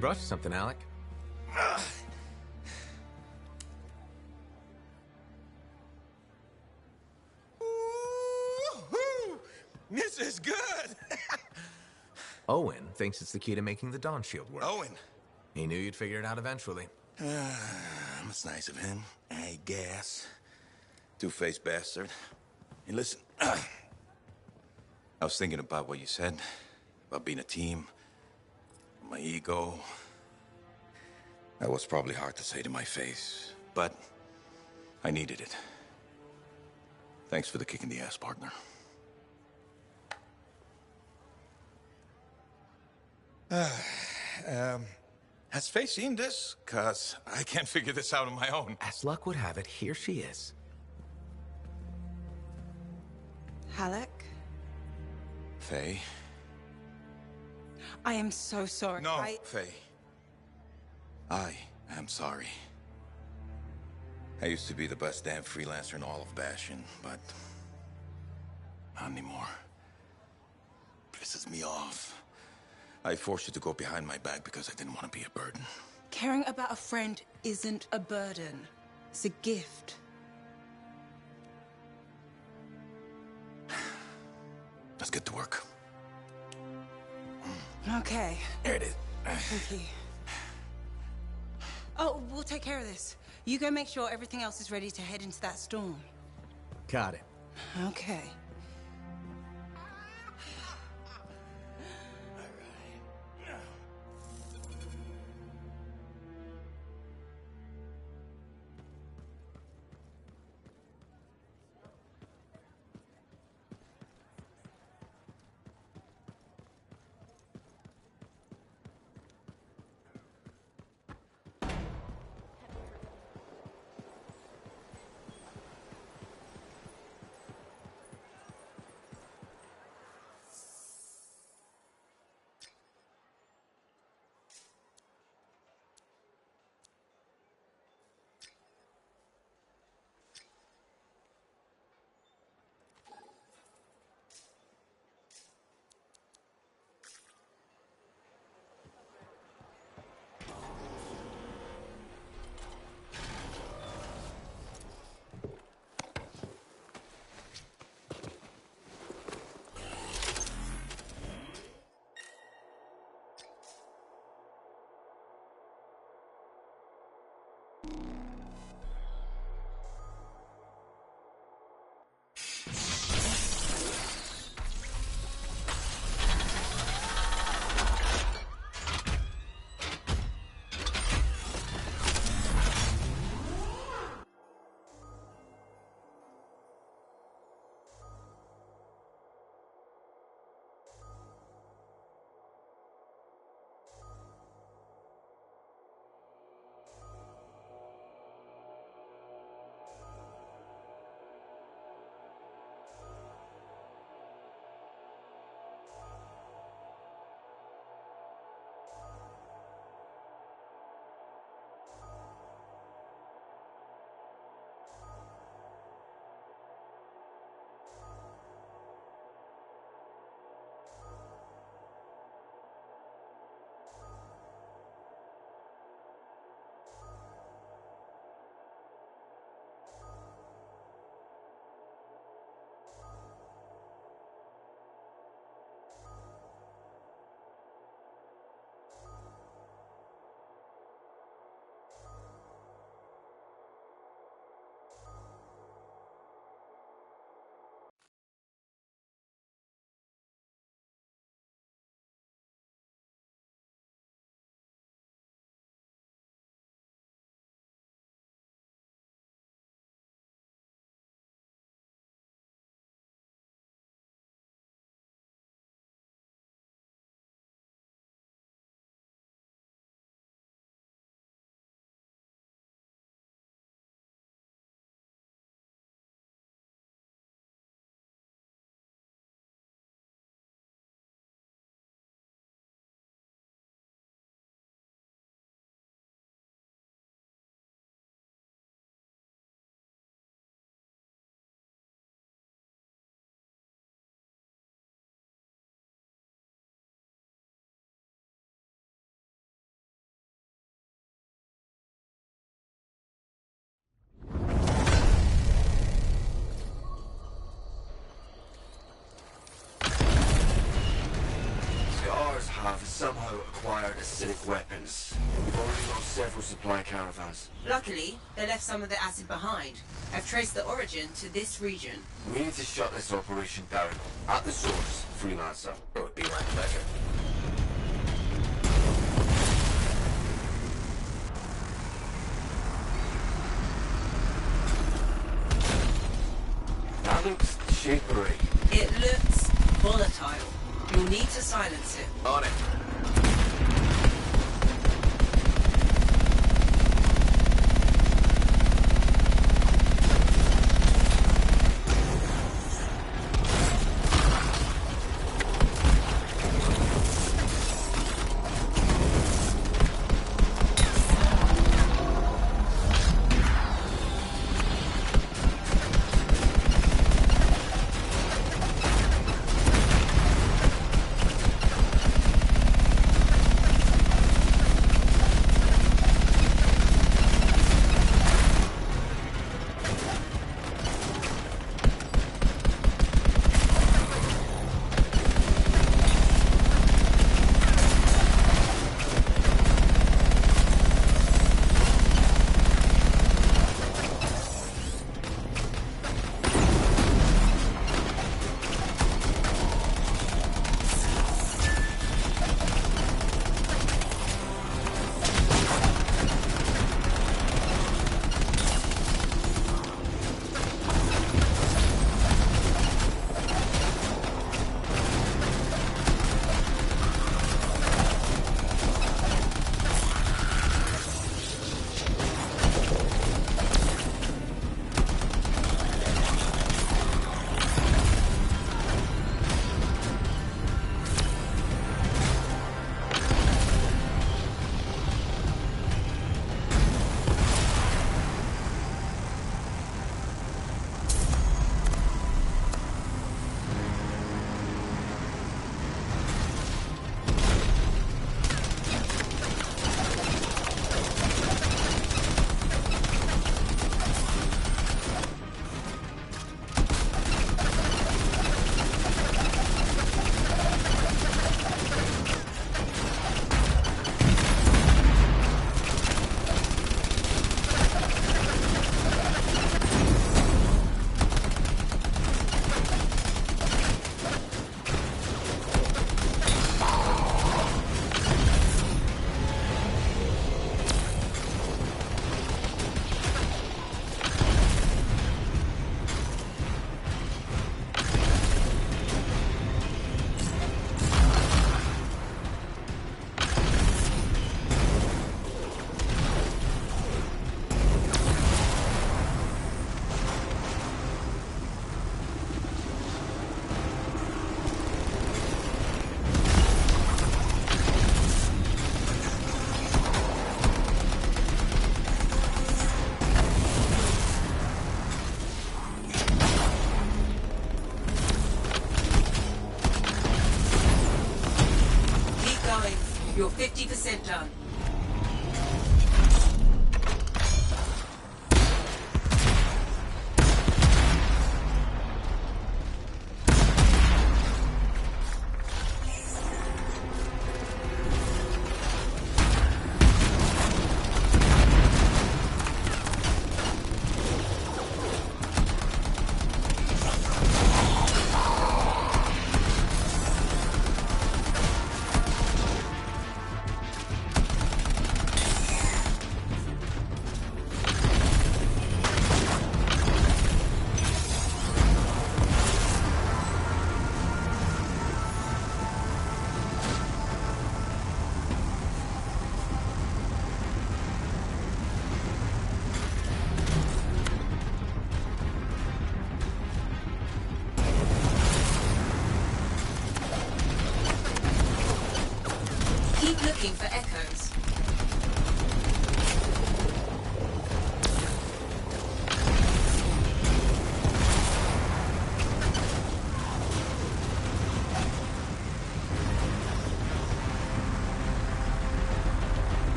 Brought you something, Alec. Woo-hoo! This is good! Owen thinks it's the key to making the Dawn Shield work. Owen. He knew you'd figure it out eventually. That's nice of him, I guess. Two-faced bastard. Hey, listen. I was thinking about what you said, about being a team, my ego. That was probably hard to say to my face, but I needed it. Thanks for the kick in the ass, partner. Has Faye seen this? 'Cause I can't figure this out on my own. As luck would have it, here she is. Alec? Faye? I am so sorry. No, Faye. I am sorry. I used to be the best damn freelancer in all of Bastion, but not anymore. Pisses me off. I forced you to go behind my back because I didn't want to be a burden. Caring about a friend isn't a burden. It's a gift. Let's get to work. Okay. There it is. Thank you. Oh, we'll take care of this. You go make sure everything else is ready to head into that storm. Got it. Okay. have somehow acquired acidic weapons. We've already lost several supply caravans. Luckily, they left some of the acid behind. I've traced the origin to this region. We need to shut this operation down. At the source, Freelancer. It would be my pleasure. That looks shapery. It looks volatile. You'll need to silence it. On it. You're 50% done. Keep looking for echoes.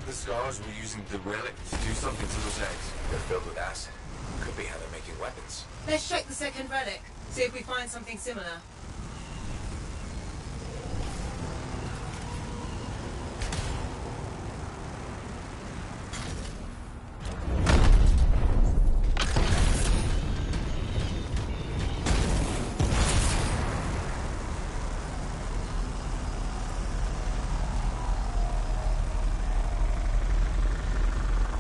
the scars were using the relic to do something to those eggs. They're filled with acid. Could be how they're making weapons. Let's check the second relic. See if we find something similar.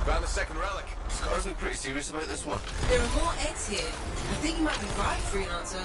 Found the second relic. Scars look pretty serious about this one. There are more eggs here. I think you might be right, Freelancer.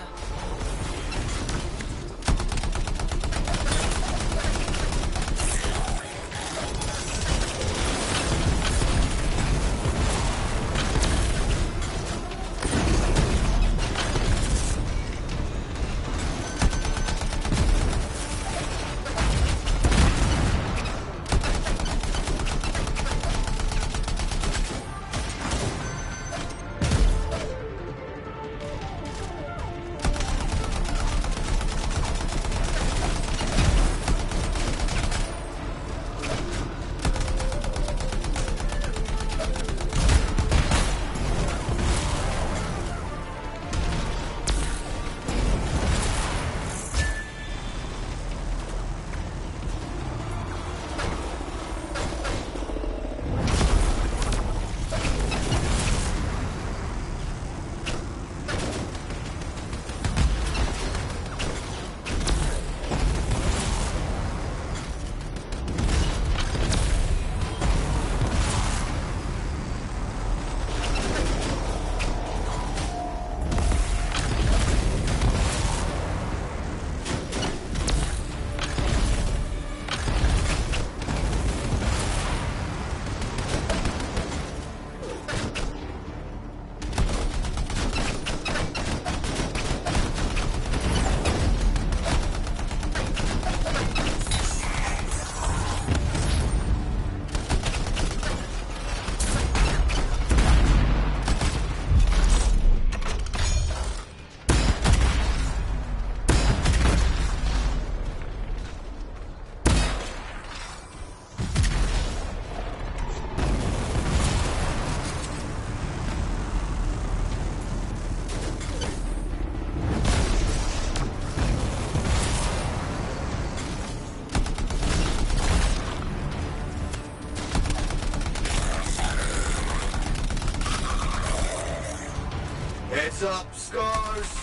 Heads up, Scars!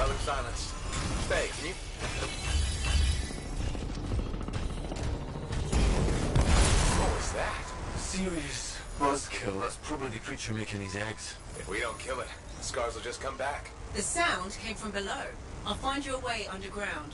Relic silence. Hey, can you... What was that? Serious buzzkill. That's probably the creature making these eggs. If we don't kill it, the scars will just come back. The sound came from below. I'll find you a way underground.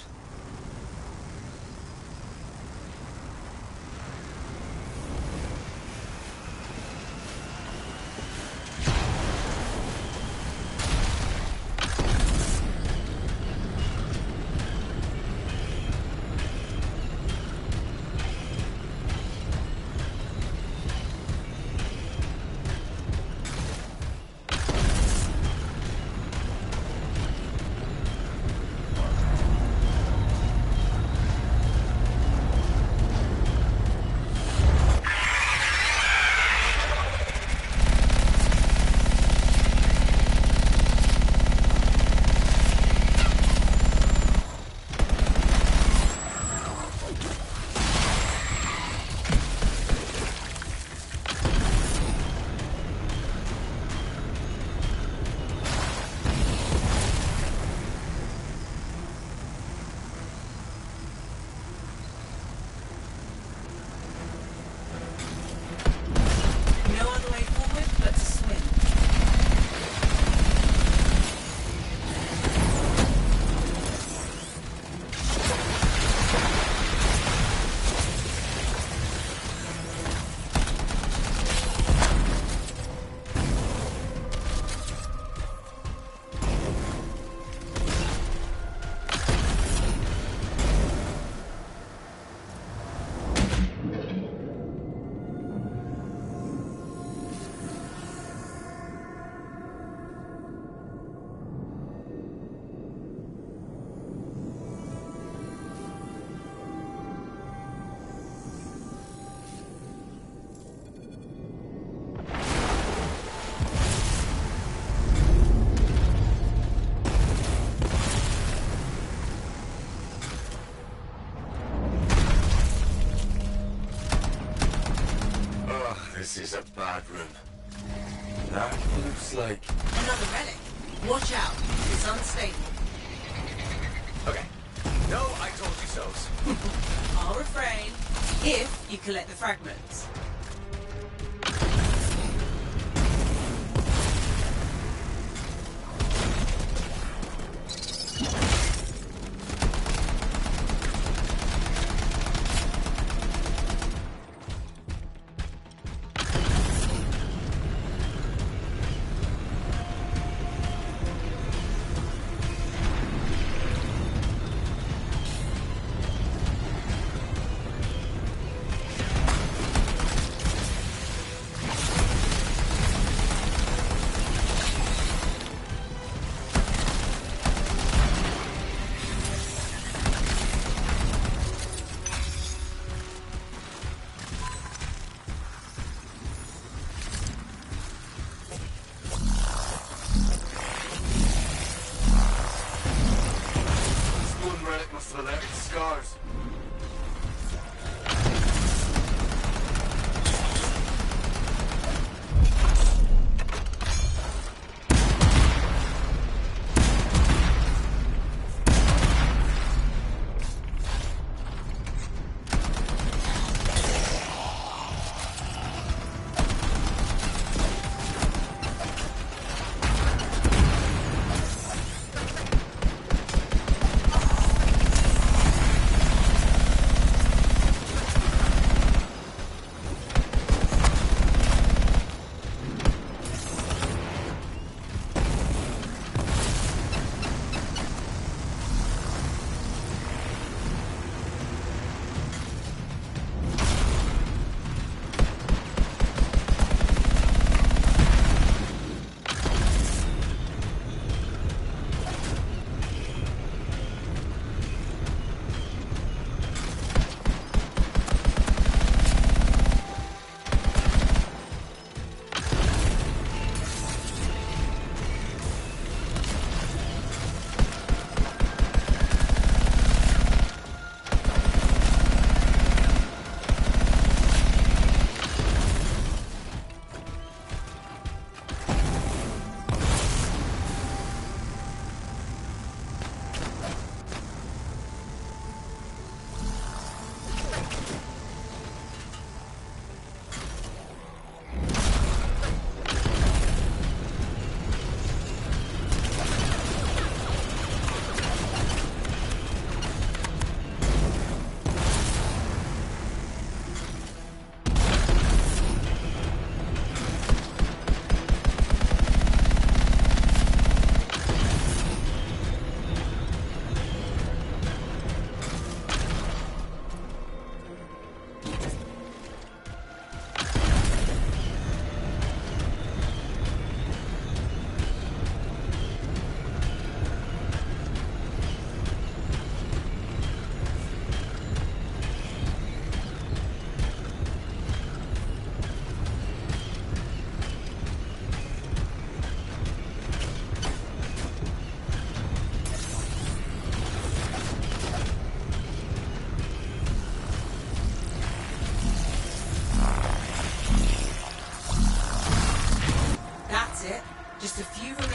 This is a bad room. That looks like... Another relic. Watch out. It's unstable. Okay. No, I told you so's. I'll refrain if you collect the fragments. Relic must have left scars.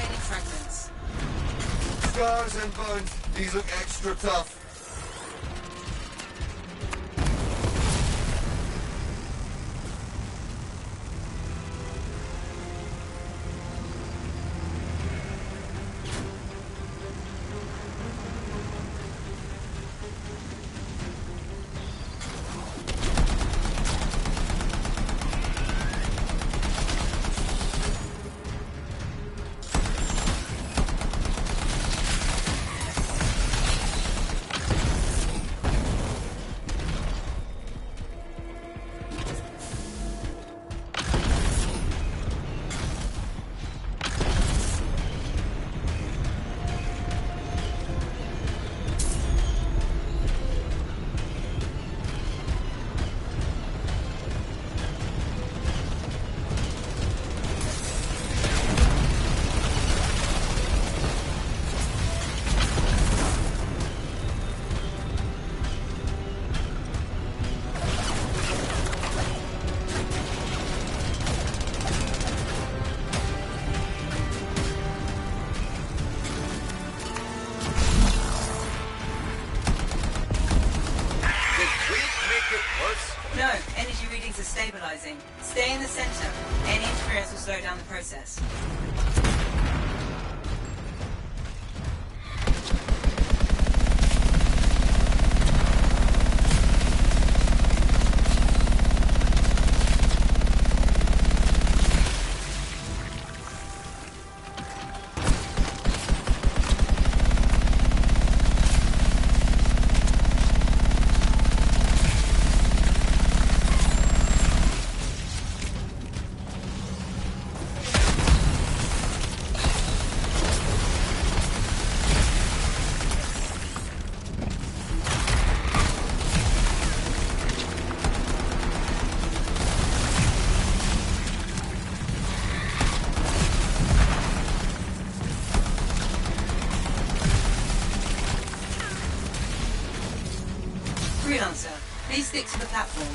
remaining fragments. Scars and bones. These look extra tough. No, energy readings are stabilizing. Stay in the center. Any interference will slow down the process. Freelancer, please stick to the platform.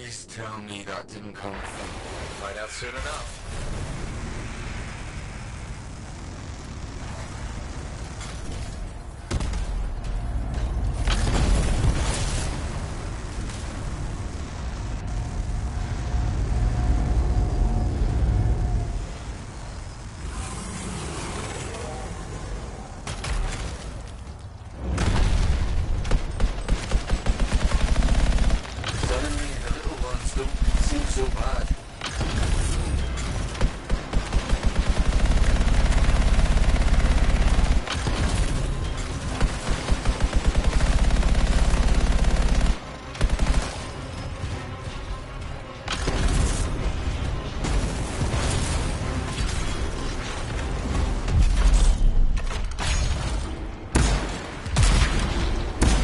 Please tell me that didn't come from... Find out soon enough. Suddenly, the little ones don't seem so bad.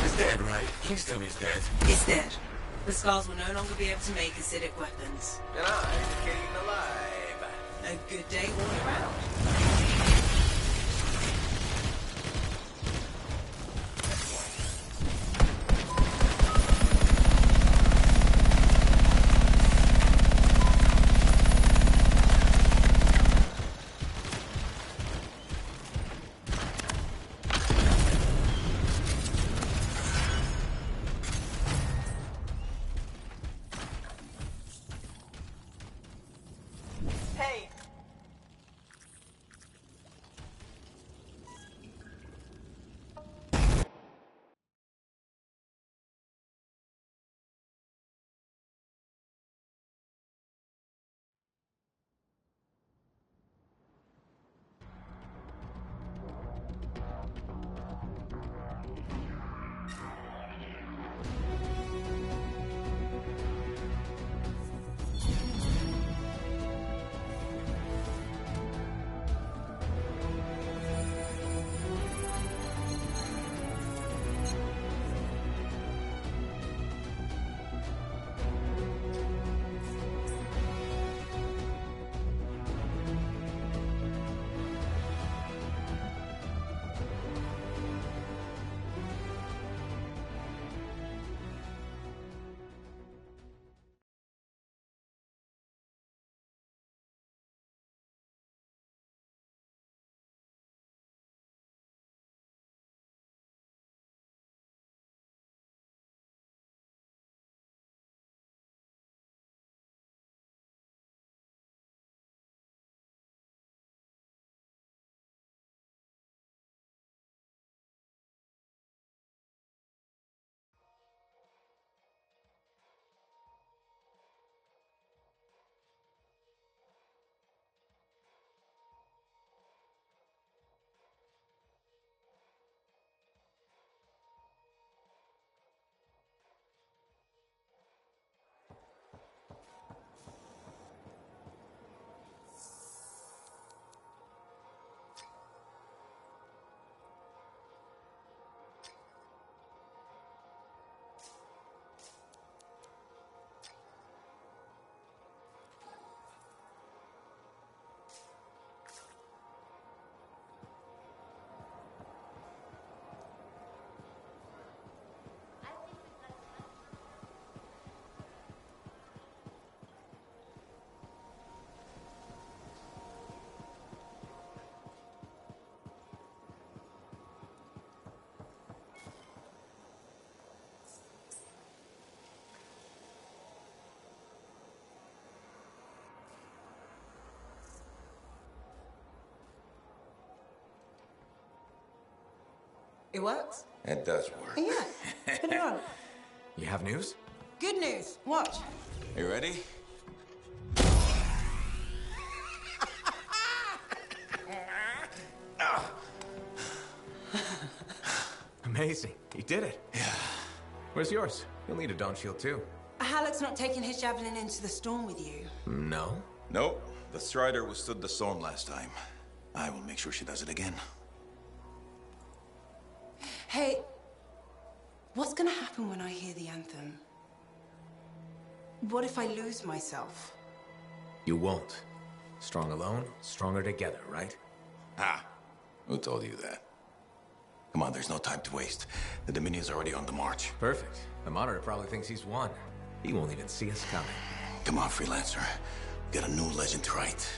He's dead, right? Please tell me he's dead. It's dead. The scars will no longer be able to make acidic weapons. And I'm getting alive. A good day all around. Hey. It works? It does work. Yeah. Put it on. You have news? Good news. Watch. You ready? Amazing. You did it. Yeah. Where's yours? You'll need a dawn shield too. Halleck's not taking his javelin into the storm with you. No? Nope. The Strider withstood the storm last time. I will make sure she does it again. Hey, what's gonna happen when I hear the anthem? What if I lose myself? You won't. Strong alone, stronger together, right? Ah, who told you that? Come on, there's no time to waste. The Dominion's already on the march. Perfect. The Monitor probably thinks he's won. He won't even see us coming. Come on, freelancer. We got a new legend to write.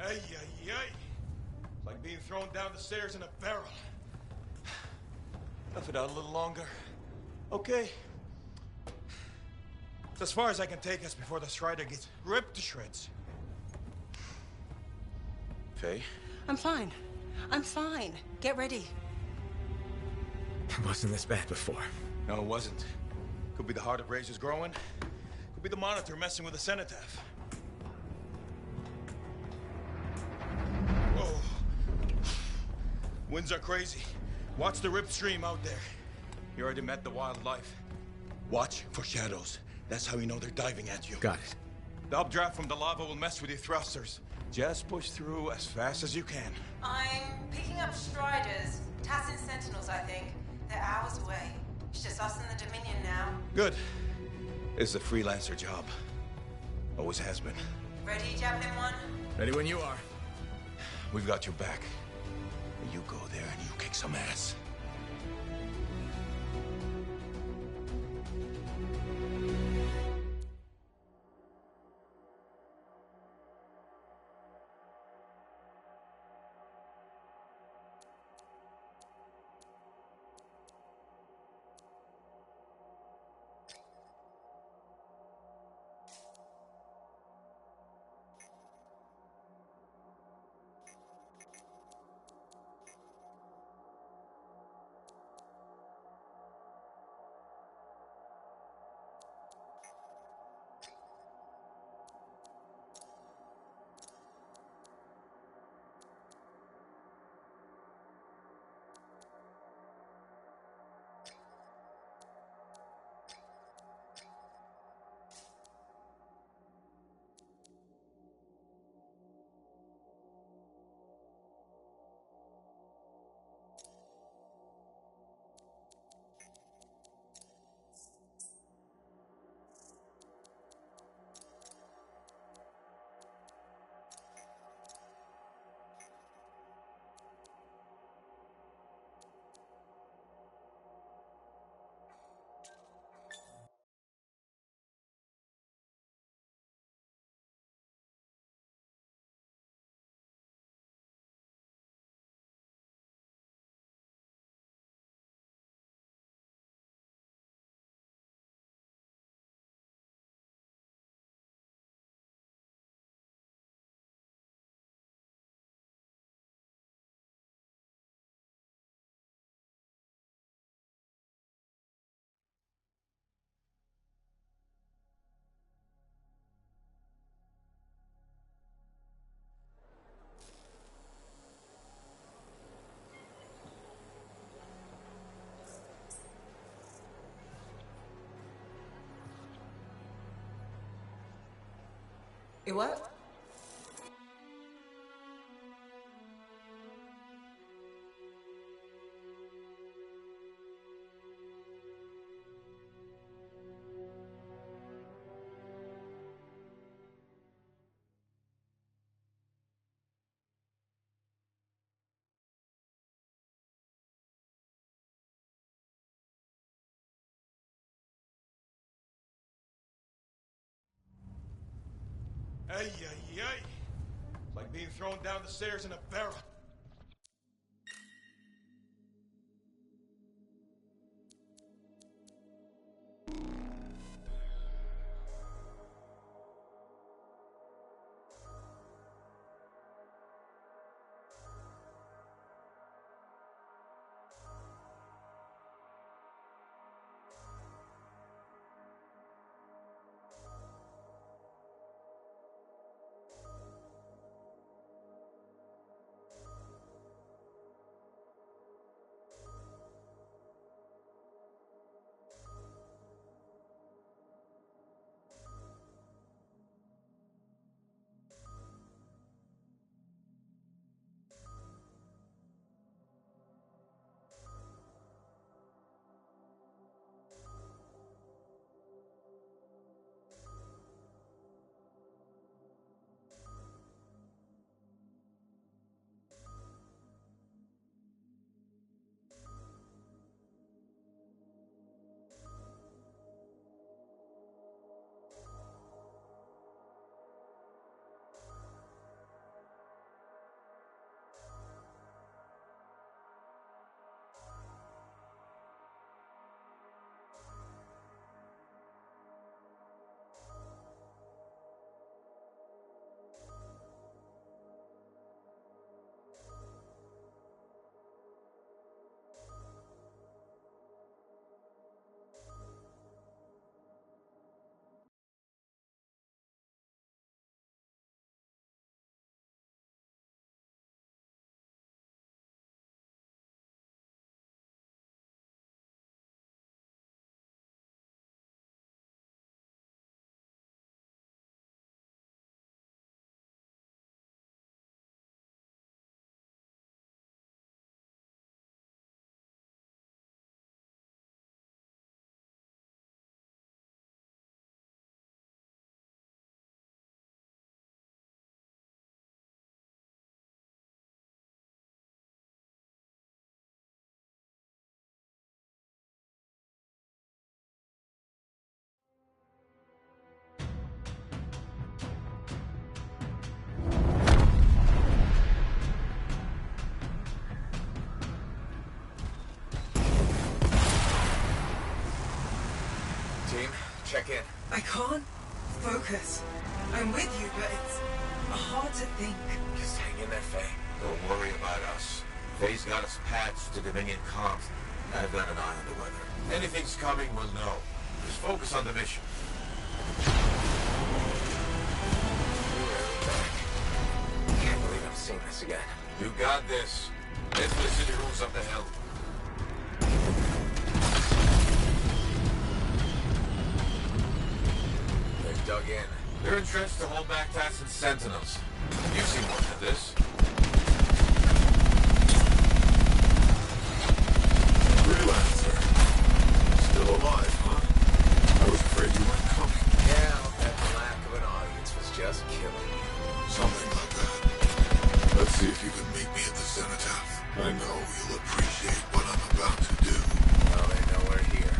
Ay, ay, ay. It's like being thrown down the stairs in a barrel. Tough it out a little longer. Okay. It's as far as I can take us before the Strider gets ripped to shreds. Faye? I'm fine. I'm fine. Get ready. It wasn't this bad before. No, it wasn't. Could be the heart of razors growing. Could be the monitor messing with the cenotaph. Whoa. Winds are crazy. Watch the rip stream out there. You already met the wildlife. Watch for shadows. That's how you know they're diving at you. Got it. The updraft from the lava will mess with your thrusters. Just push through as fast as you can. I'm picking up Striders. Tassin Sentinels, I think. They're hours away. It's just us and the Dominion now. Good. It's a freelancer job. Always has been. Ready, Javelin 1? Ready when you are. We've got your back. You go there and you kick some ass. It what? Ay, ay, ay. It's like being thrown down the stairs in a barrel. Team, check in. I can't focus. I'm with you, but it's hard to think. Just hang in there, Faye. Don't worry about us. Faye's got us patched to Dominion comms. I've got an eye on the weather. Anything's coming, we'll know. Just focus on the mission. Can't believe I'm seeing this again. You got this. Let's listen to who's up the hill. They've dug in. They're entrenched to hold back Tassin's sentinels. You've seen more of this. Freelancer. Still alive, huh? I was afraid you weren't coming. Yeah, that lack of an audience was just killing me. Something like that. Let's see if you can meet me at the cenotaph. I know you'll appreciate what I'm about to do. Well, they know we're here.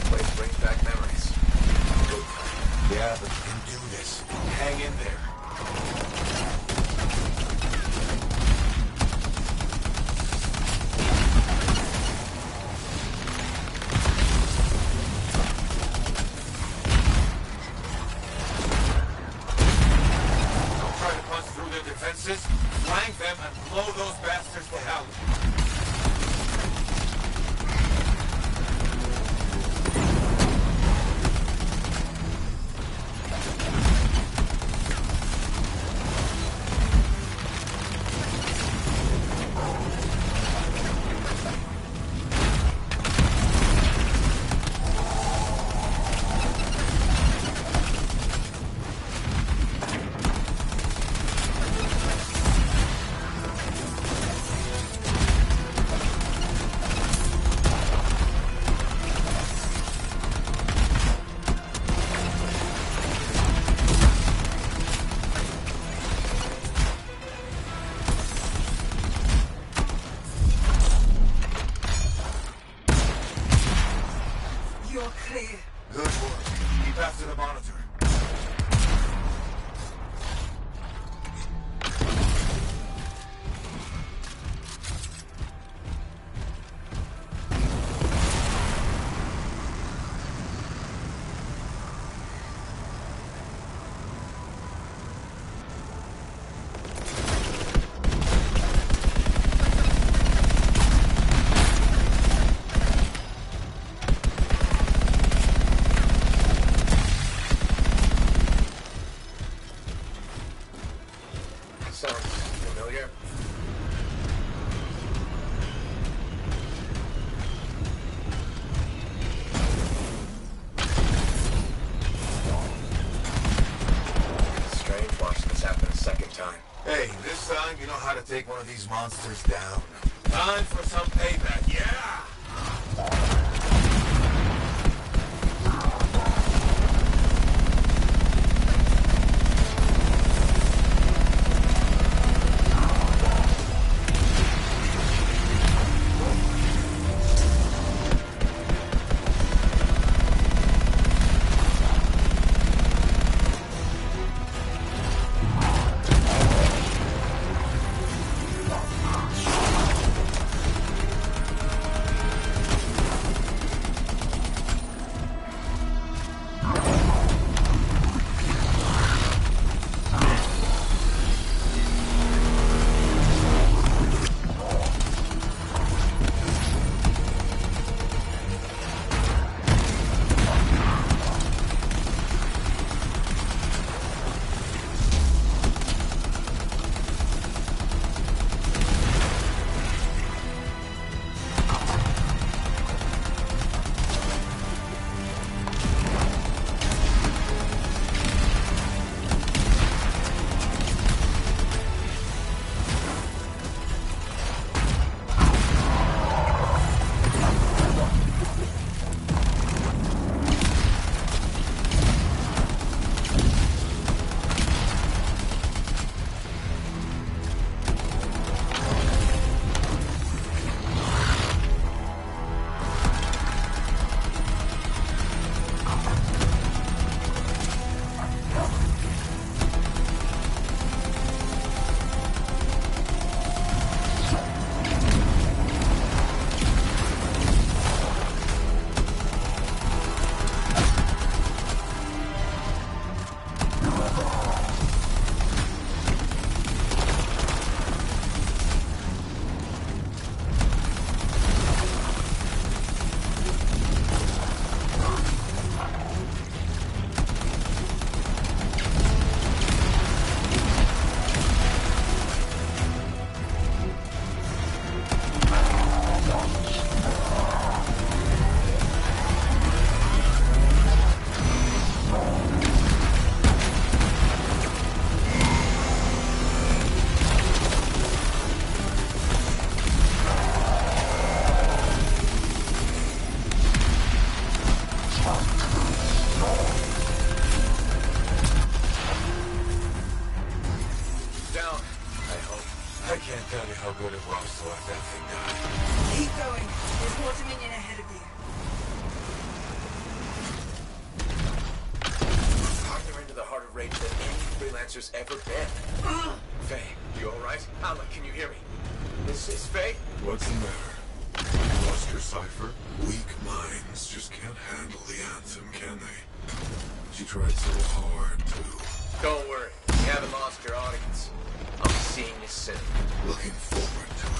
Place brings back memories. Yeah, but you can do this. Hang in there. Don't try to punch through their defenses. Flank them and blow those bastards to hell. You're clear. Good work. Keep after the monitor. Sounds familiar. Strange watching this happen a second time. Hey, this time you know how to take one of these monsters down. Time for some payback, yeah! Down, I hope. I can't tell you how good it was to let that thing die. Keep going. There's more Dominion ahead of you. Farther into the heart of rage than any freelancer's ever been. Faye, you alright? Alma, can you hear me? This is Faye? What's the matter? Lost your cipher? Weak minds just can't handle the Anthem, can they? She tried so hard to. Don't worry, you haven't lost your audience. I'll be seeing you soon. Looking forward to it.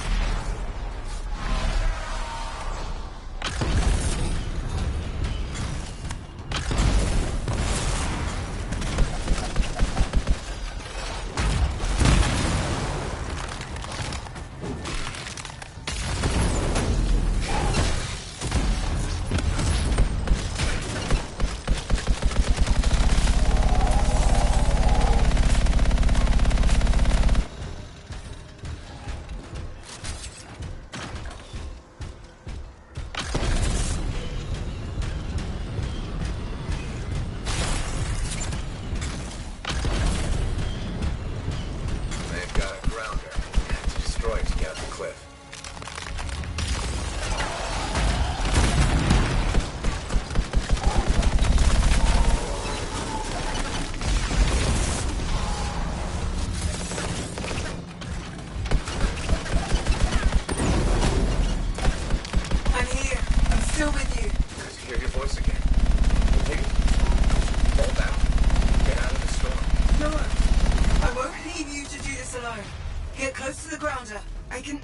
Get close to the grounder. I can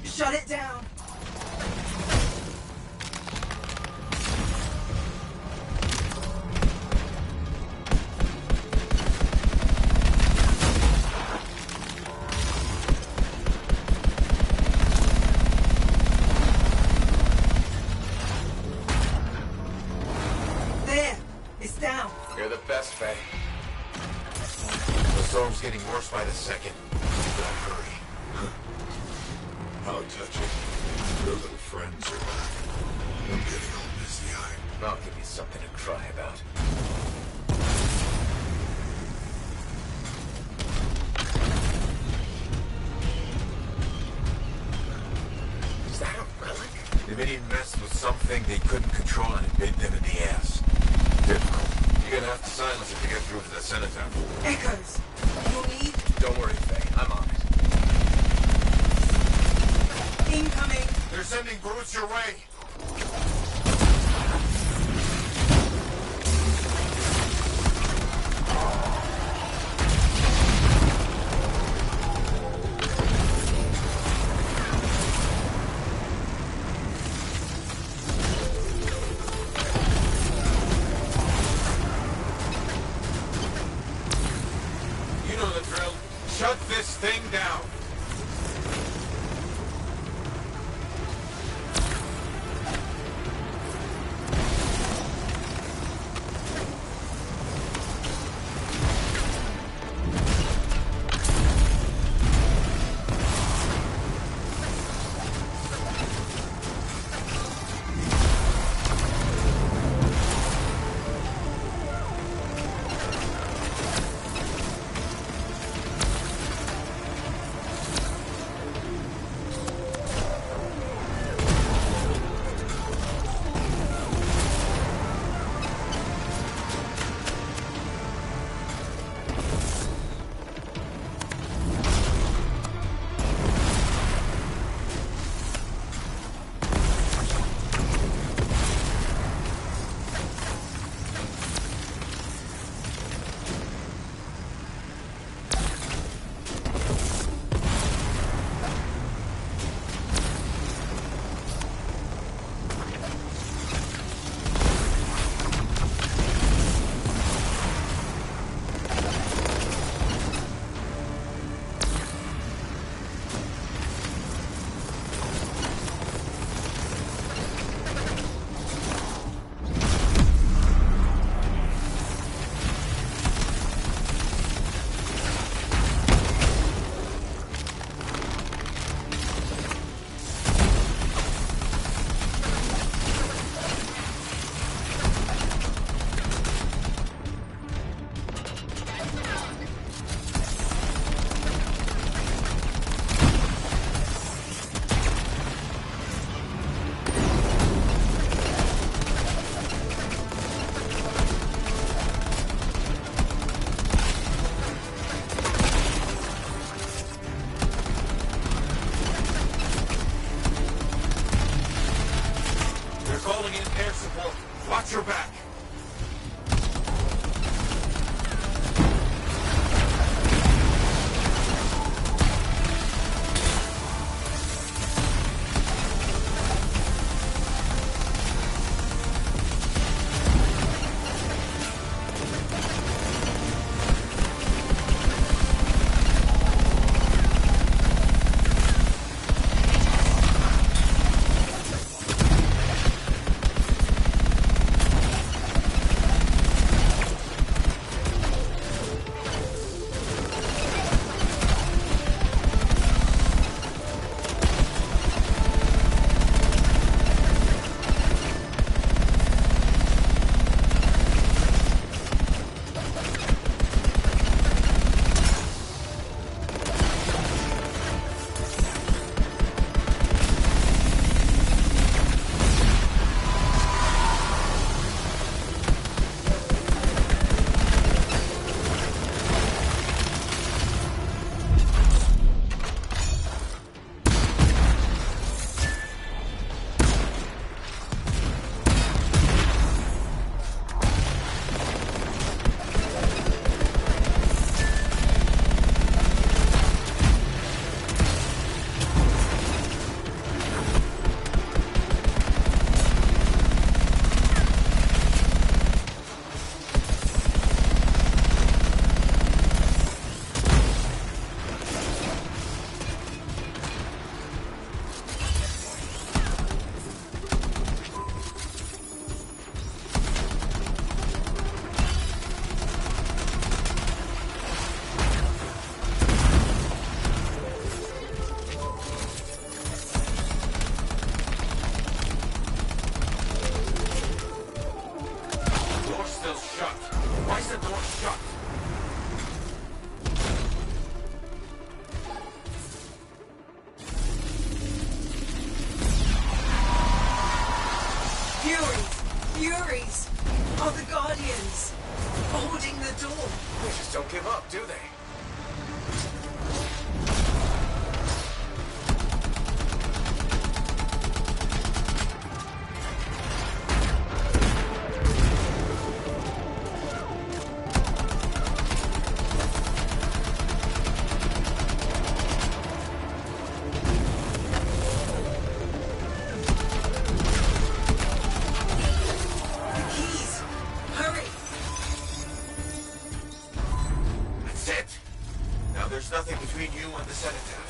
shut it down. There. It's down. You're the best, Faye. The storm's getting worse by the second. You gotta hurry. How touching. Your little friends are back. I'm getting all misty-eyed. I'll give you something to cry about. Is that a relic? The Dominion messed with something they couldn't control and it bit them in the ass. Difficult. You're gonna have to silence it to get through to the cenotaph. Echoes. You'll need Don't worry, Faye. I'm on it. incoming. They're sending brutes your way. You know the drill. Shut this thing down. Watch your back! Furies are the Guardians, holding the door. They just don't give up, do they? Nothing between you and the Cenotaph.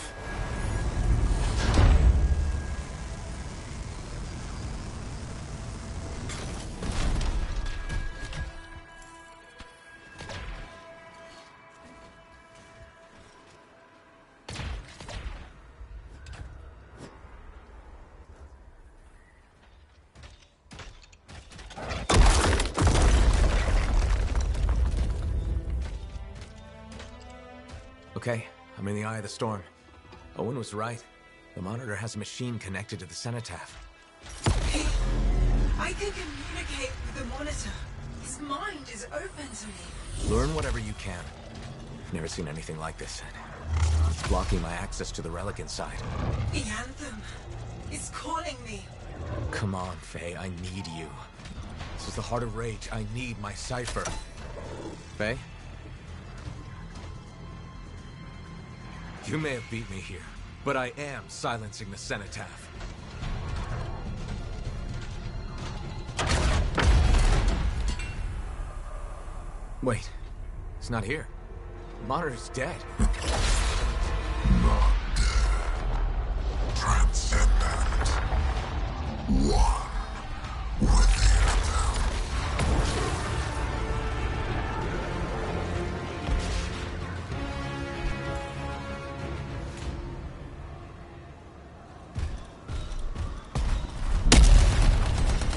Okay, I'm in the eye of the storm. Owen was right. The monitor has a machine connected to the Cenotaph. Hey, I can communicate with the monitor. His mind is open to me. Learn whatever you can. I've never seen anything like this. It's blocking my access to the relic inside. The Anthem is calling me. Come on, Faye, I need you. This is the heart of rage. I need my cipher. Faye? You may have beat me here, but I am silencing the Cenotaph. Wait, he's not here. The monitor's dead. Not dead. Transcendent. One with the Anthem.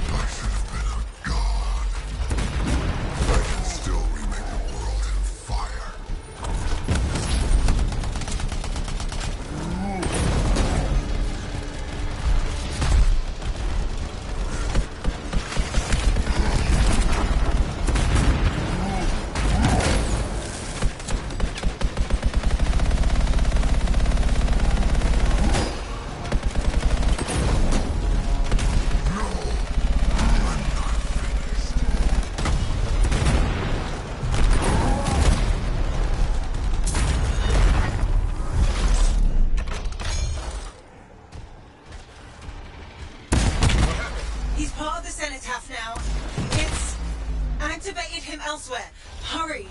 I should have been a god. I can still remake the world in fire. activated him elsewhere. Hurry.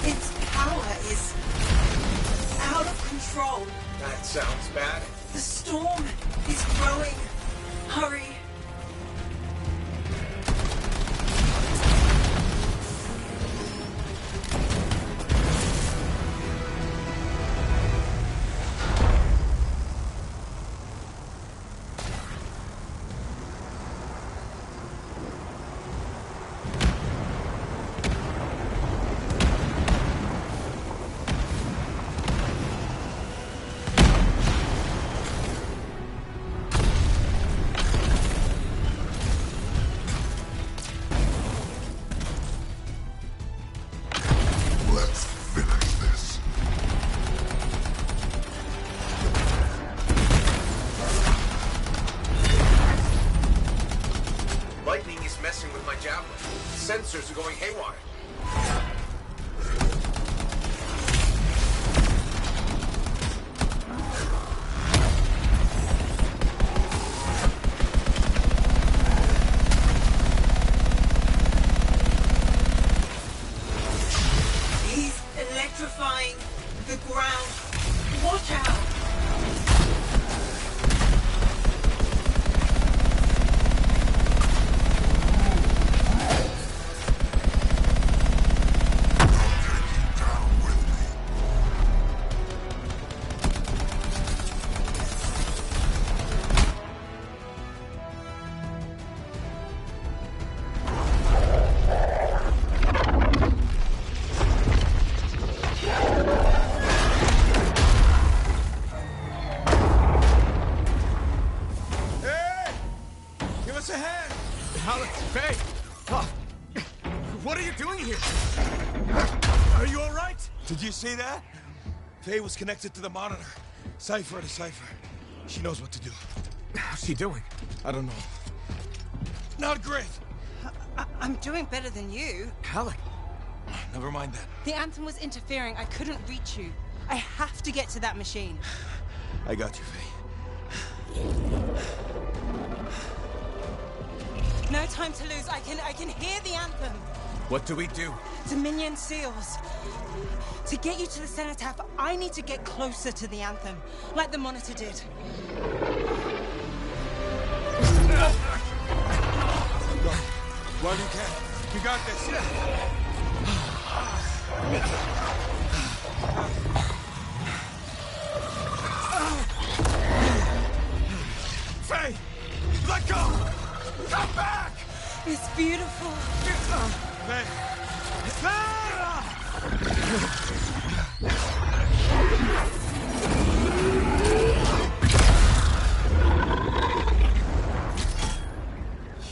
Its power is out of control. That sounds bad. The storm is growing. Hurry. Sensors are going haywire. He's electrifying the ground. Watch out! Did you see that? Faye was connected to the monitor. Cipher to cipher. She knows what to do. How's she doing? I don't know. Not great. I'm doing better than you. Halleck. Never mind that. The Anthem was interfering. I couldn't reach you. I have to get to that machine. I got you, Faye. No time to lose. I can hear the Anthem. What do we do? Dominion seals. To get you to the cenotaph, I need to get closer to the Anthem, like the monitor did. Run, you can. You got this. Faye! Let go! Come back! It's beautiful. Faye!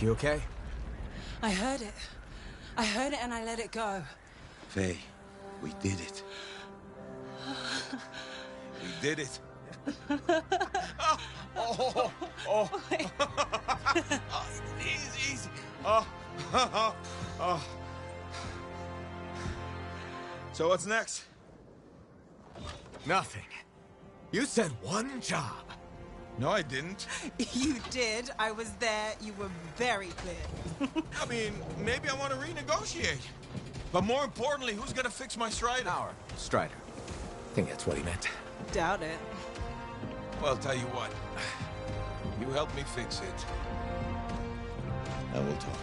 You okay? I heard it. I heard it and I let it go. Faye, we did it. We did it. Oh. Easy. Oh. So what's next? Nothing. You said one job. No, I didn't. You did. I was there. You were very clear. I mean, maybe I want to renegotiate. But more importantly, who's gonna fix my Strider? Our Strider. I think that's what he meant. Doubt it. Well, tell you what. You help me fix it. And we'll talk.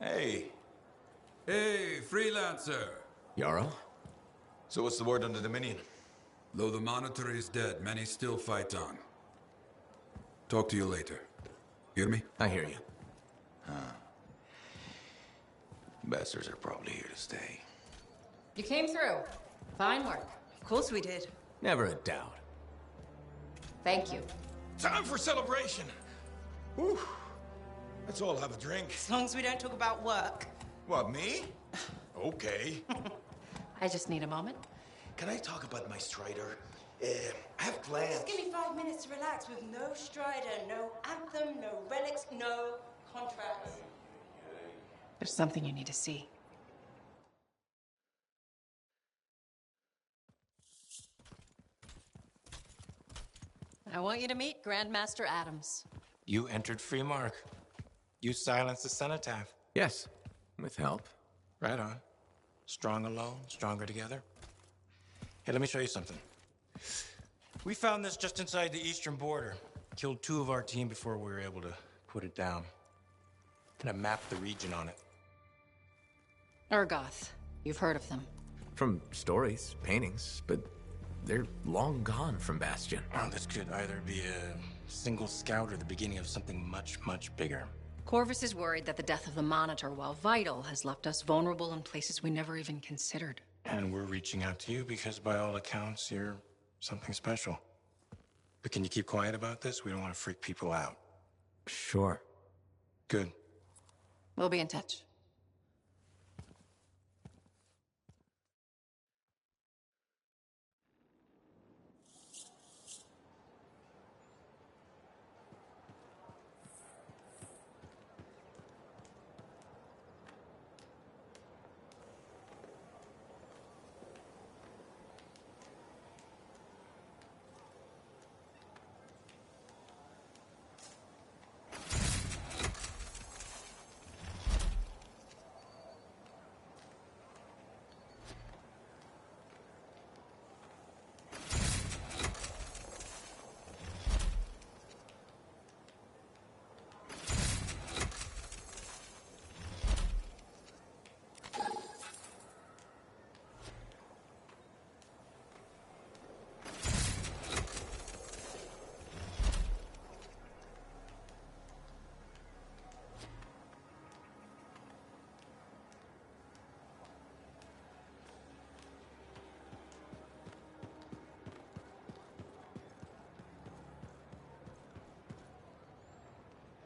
Hey. Hey, freelancer. Yarrow? So what's the word on the Dominion? Though the Monitor is dead, many still fight on. Talk to you later. Hear me? I hear you. Bastards are probably here to stay. You came through. Fine work. Of course we did. Never a doubt. Thank you. Time for celebration. Whew. Let's all have a drink. As long as we don't talk about work. What, me? Okay. I just need a moment. Can I talk about my Strider? I have plans. Just give me 5 minutes to relax with no Strider, no Anthem, no relics, no contracts. There's something you need to see. I want you to meet Grandmaster Adams. You entered Freemark. You silenced the cenotaph. Yes, with help. Right on. Strong alone, stronger together. Hey, let me show you something. We found this just inside the eastern border. Killed 2 of our team before we were able to put it down. And I mapped the region on it. Urgoth. You've heard of them. From stories, paintings, but they're long gone from Bastion. Oh, this could either be a single scout or the beginning of something much, much bigger. Corvus is worried that the death of the Monitor, while vital, has left us vulnerable in places we never even considered. And we're reaching out to you because by all accounts, you're something special. But can you keep quiet about this? We don't want to freak people out. Sure. Good. We'll be in touch.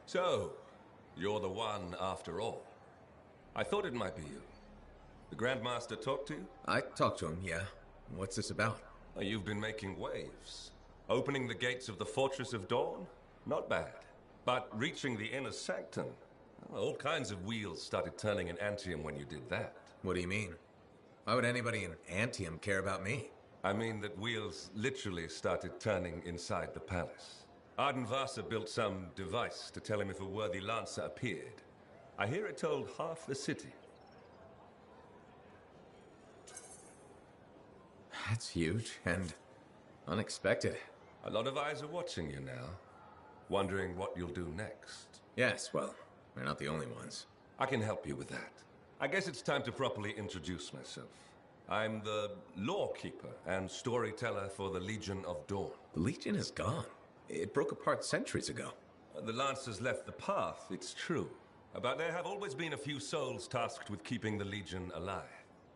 So, you're the one after all. I thought it might be you. The Grandmaster talked to you? I talked to him, yeah. What's this about? You've been making waves. Opening the gates of the Fortress of Dawn? Not bad. But reaching the inner sanctum? All kinds of wheels started turning in Anthem when you did that. What do you mean? Why would anybody in Anthem care about me? I mean that wheels literally started turning inside the palace. Ardenvasa built some device to tell him if a worthy lancer appeared. I hear it told half the city. That's huge and unexpected. A lot of eyes are watching you now, wondering what you'll do next. Yes, well, they're not the only ones. I can help you with that. I guess it's time to properly introduce myself. I'm the lawkeeper and storyteller for the Legion of Dawn. The Legion is gone. It broke apart centuries ago. The Lancers left the path, it's true. But there have always been a few souls tasked with keeping the Legion alive.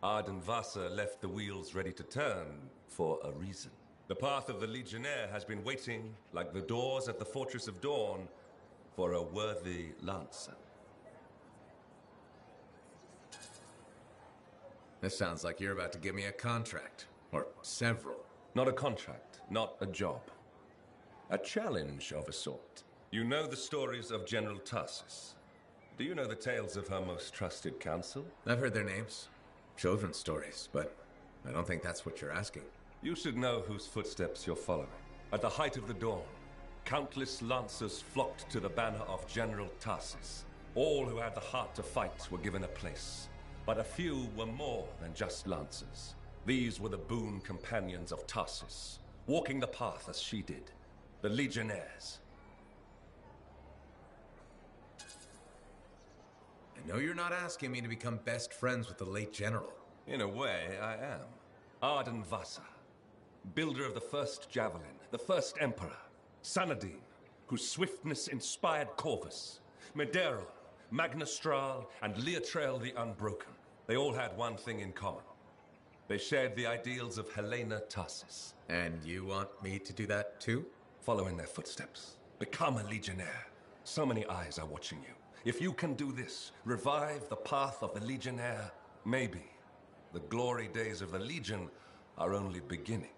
Ardenvasa left the wheels ready to turn for a reason. The path of the Legionnaire has been waiting, like the doors at the Fortress of Dawn, for a worthy Lancer. This sounds like you're about to give me a contract. Or several. Not a contract, not a job. A challenge of a sort. You know the stories of General Tarsus. Do you know the tales of her most trusted counsel? I've heard their names. Children's stories, but I don't think that's what you're asking. You should know whose footsteps you're following. At the height of the dawn, countless lancers flocked to the banner of General Tarsus. All who had the heart to fight were given a place. But a few were more than just lancers. These were the boon companions of Tarsus, walking the path as she did. The Legionnaires. I know you're not asking me to become best friends with the late general. In a way, I am. Arden Vasa, builder of the first javelin, the first emperor, Sanadine, whose swiftness inspired Corvus, Medeiros, Magnastral, and Leotrail the Unbroken. They all had one thing in common. They shared the ideals of Helena Tarsis. And you want me to do that too? Follow in their footsteps. Become a legionnaire. So many eyes are watching you. If you can do this, revive the path of the legionnaire, maybe the glory days of the Legion are only beginning.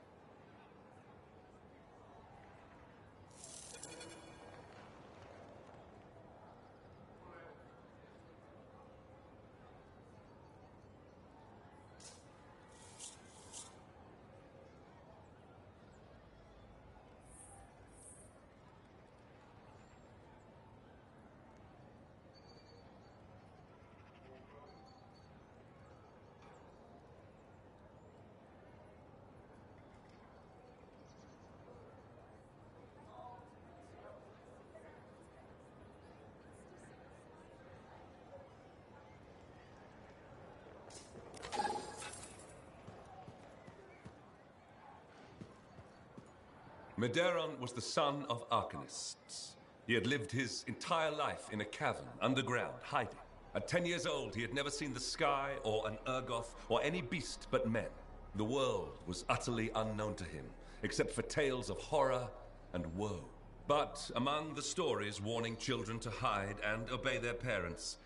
Medeiros was the son of arcanists. He had lived his entire life in a cavern, underground, hiding. At 10 years old, he had never seen the sky or an Urgoth or any beast but men. The world was utterly unknown to him, except for tales of horror and woe. But among the stories warning children to hide and obey their parents,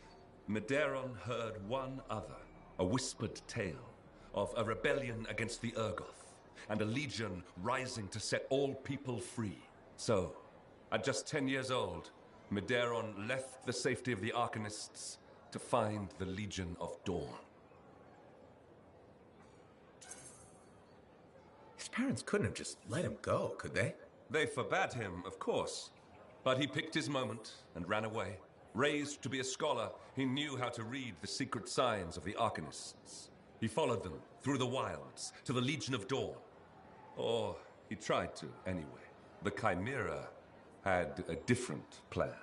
Medeiros heard one other, a whispered tale of a rebellion against the Urgoth, and a legion rising to set all people free. So, at just 10 years old, Medeiros left the safety of the Arcanists to find the Legion of Dawn. His parents couldn't have just let him go, could they? They forbade him, of course. But he picked his moment and ran away. Raised to be a scholar, he knew how to read the secret signs of the Arcanists. He followed them through the wilds to the Legion of Dawn. Or he tried to, anyway. The Chimera had a different plan.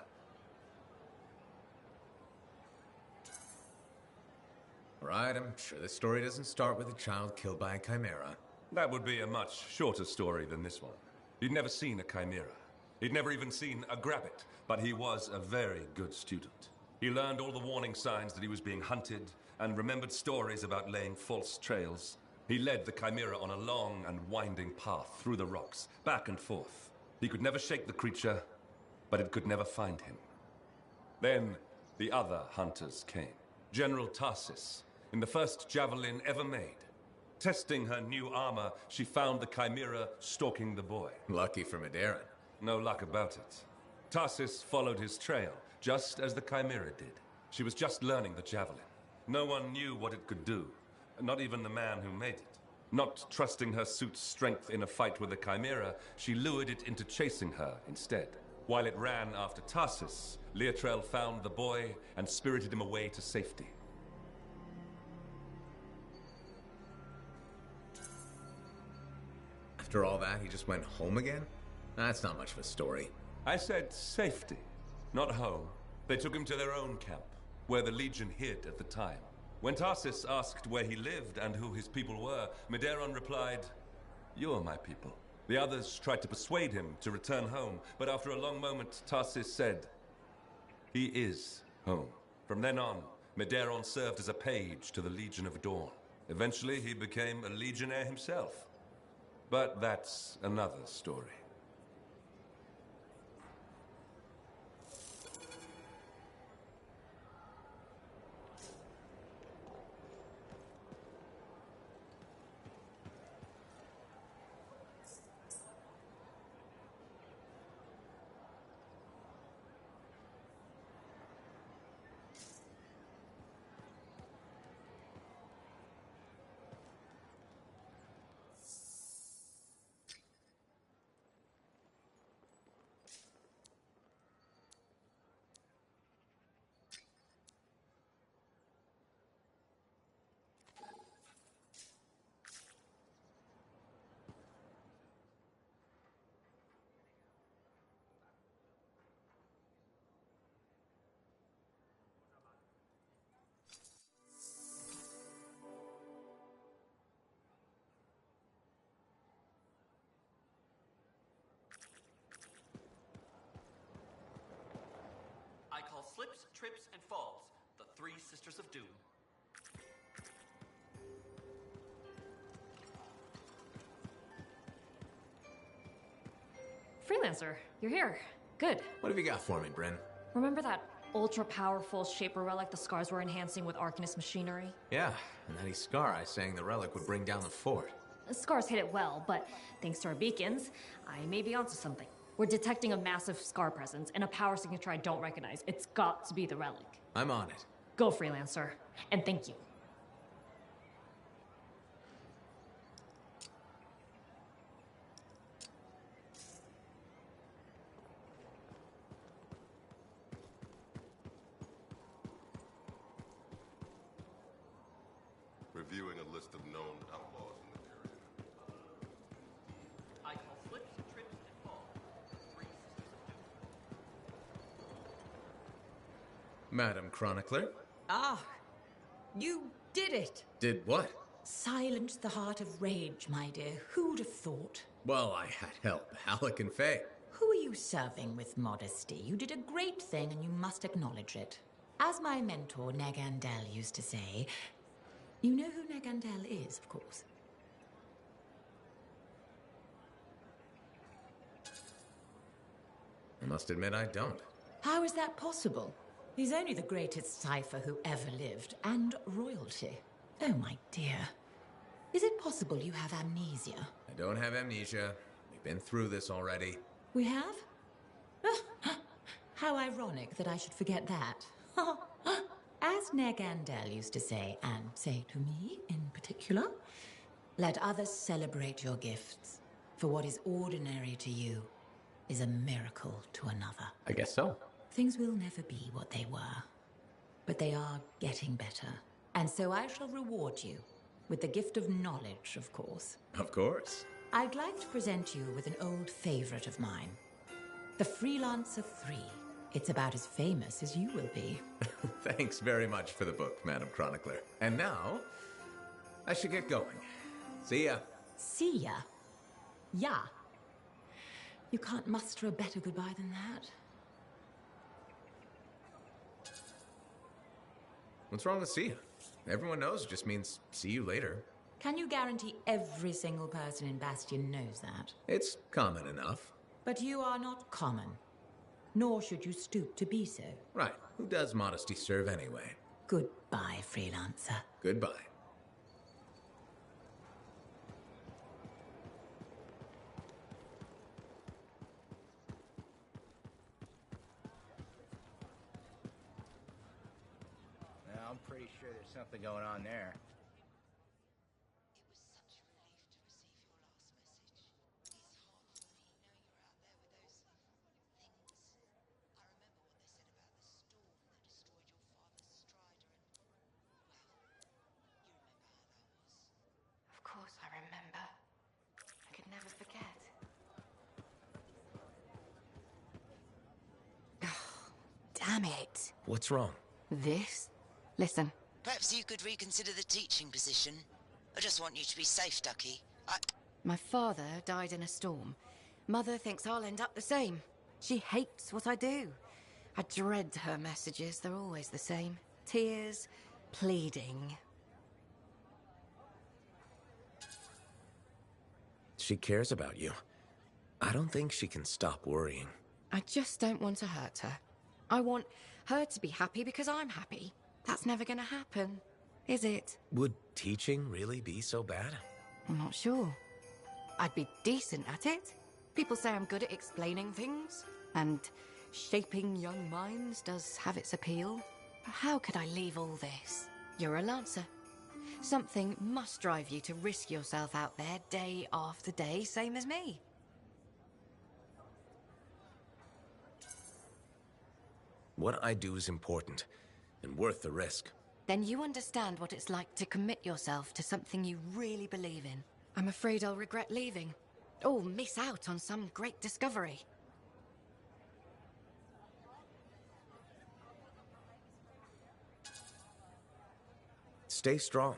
Right, I'm sure this story doesn't start with a child killed by a chimera. That would be a much shorter story than this one. He'd never seen a chimera. He'd never even seen a grabbit, but he was a very good student. He learned all the warning signs that he was being hunted and remembered stories about laying false trails. He led the chimera on a long and winding path through the rocks, back and forth. He could never shake the creature, but it could never find him. Then the other hunters came. General Tarsis, in the first javelin ever made. Testing her new armor, she found the chimera stalking the boy. Lucky for Medeiros. No luck about it. Tarsis followed his trail, just as the chimera did. She was just learning the javelin. No one knew what it could do, not even the man who made it. Not trusting her suit's strength in a fight with the chimera, she lured it into chasing her instead. While it ran after Tarsis, Leotrail found the boy and spirited him away to safety. After all that, he just went home again? That's not much of a story. I said safety, not home. They took him to their own camp, where the Legion hid at the time. When Tarsis asked where he lived and who his people were, Medeiros replied, "You are my people." The others tried to persuade him to return home, but after a long moment, Tarsis said, "He is home." From then on, Medeiros served as a page to the Legion of Dawn. Eventually, he became a legionnaire himself. But that's another story. call Slips, Trips, and Falls the Three Sisters of Doom. Freelancer, you're here. Good. What have you got for me, Bryn? Remember that ultra-powerful Shaper relic the Scars were enhancing with Arcanist machinery? Yeah, and that Scar I saying the relic would bring down the fort. The Scars hit it well, but thanks to our beacons, I may be onto something. We're detecting a massive Scar presence and a power signature I don't recognize. It's got to be the relic. I'm on it. Go, Freelancer. And thank you. Reviewing a list of known outlaws in the area. I call Slips, Trips, and Falls the Three Sisters of Doom. Madam Chronicler? Ah, you did it. Did what? Silence the heart of rage, my dear. Who'd have thought? Well, I had help. Alec and Faye. Who are you serving with modesty? You did a great thing and you must acknowledge it. As my mentor, Nagandel, used to say, you know who Nagandel is, of course. I must admit I don't. How is that possible? He's only the greatest cipher who ever lived, and royalty. Oh, my dear. Is it possible you have amnesia? I don't have amnesia. We've been through this already. We have? How ironic that I should forget that. As Nagandel used to say, and say to me in particular, let others celebrate your gifts, for what is ordinary to you is a miracle to another. I guess so. Things will never be what they were, but they are getting better. And so I shall reward you with the gift of knowledge, of course. Of course. I'd like to present you with an old favorite of mine, the Freelancer 3. It's about as famous as you will be. Thanks very much for the book, Madam Chronicler. And now, I should get going. See ya. See ya? Yeah. You can't muster a better goodbye than that. What's wrong with see ya? Everyone knows it just means see you later. Can you guarantee every single person in Bastion knows that? It's common enough. But you are not common. Nor should you stoop to be so. Right. Who does modesty serve anyway? Goodbye, Freelancer. Goodbye. Now, I'm pretty sure there's something going on there. Of course I remember. I could never forget. Damn it. What's wrong? This? Listen. Perhaps you could reconsider the teaching position. I just want you to be safe, Ducky. My father died in a storm. Mother thinks I'll end up the same. She hates what I do. I dread her messages. They're always the same. Tears, pleading. She cares about you. I don't think she can stop worrying. I just don't want to hurt her. I want her to be happy because I'm happy. That's never gonna happen, is it? Would teaching really be so bad? I'm not sure. I'd be decent at it. People say I'm good at explaining things, and shaping young minds does have its appeal. But how could I leave all this? You're a Lancer. Something must drive you to risk yourself out there day after day, same as me. What I do is important, and worth the risk. Then you understand what it's like to commit yourself to something you really believe in. I'm afraid I'll regret leaving. Or miss out on some great discovery. Stay strong.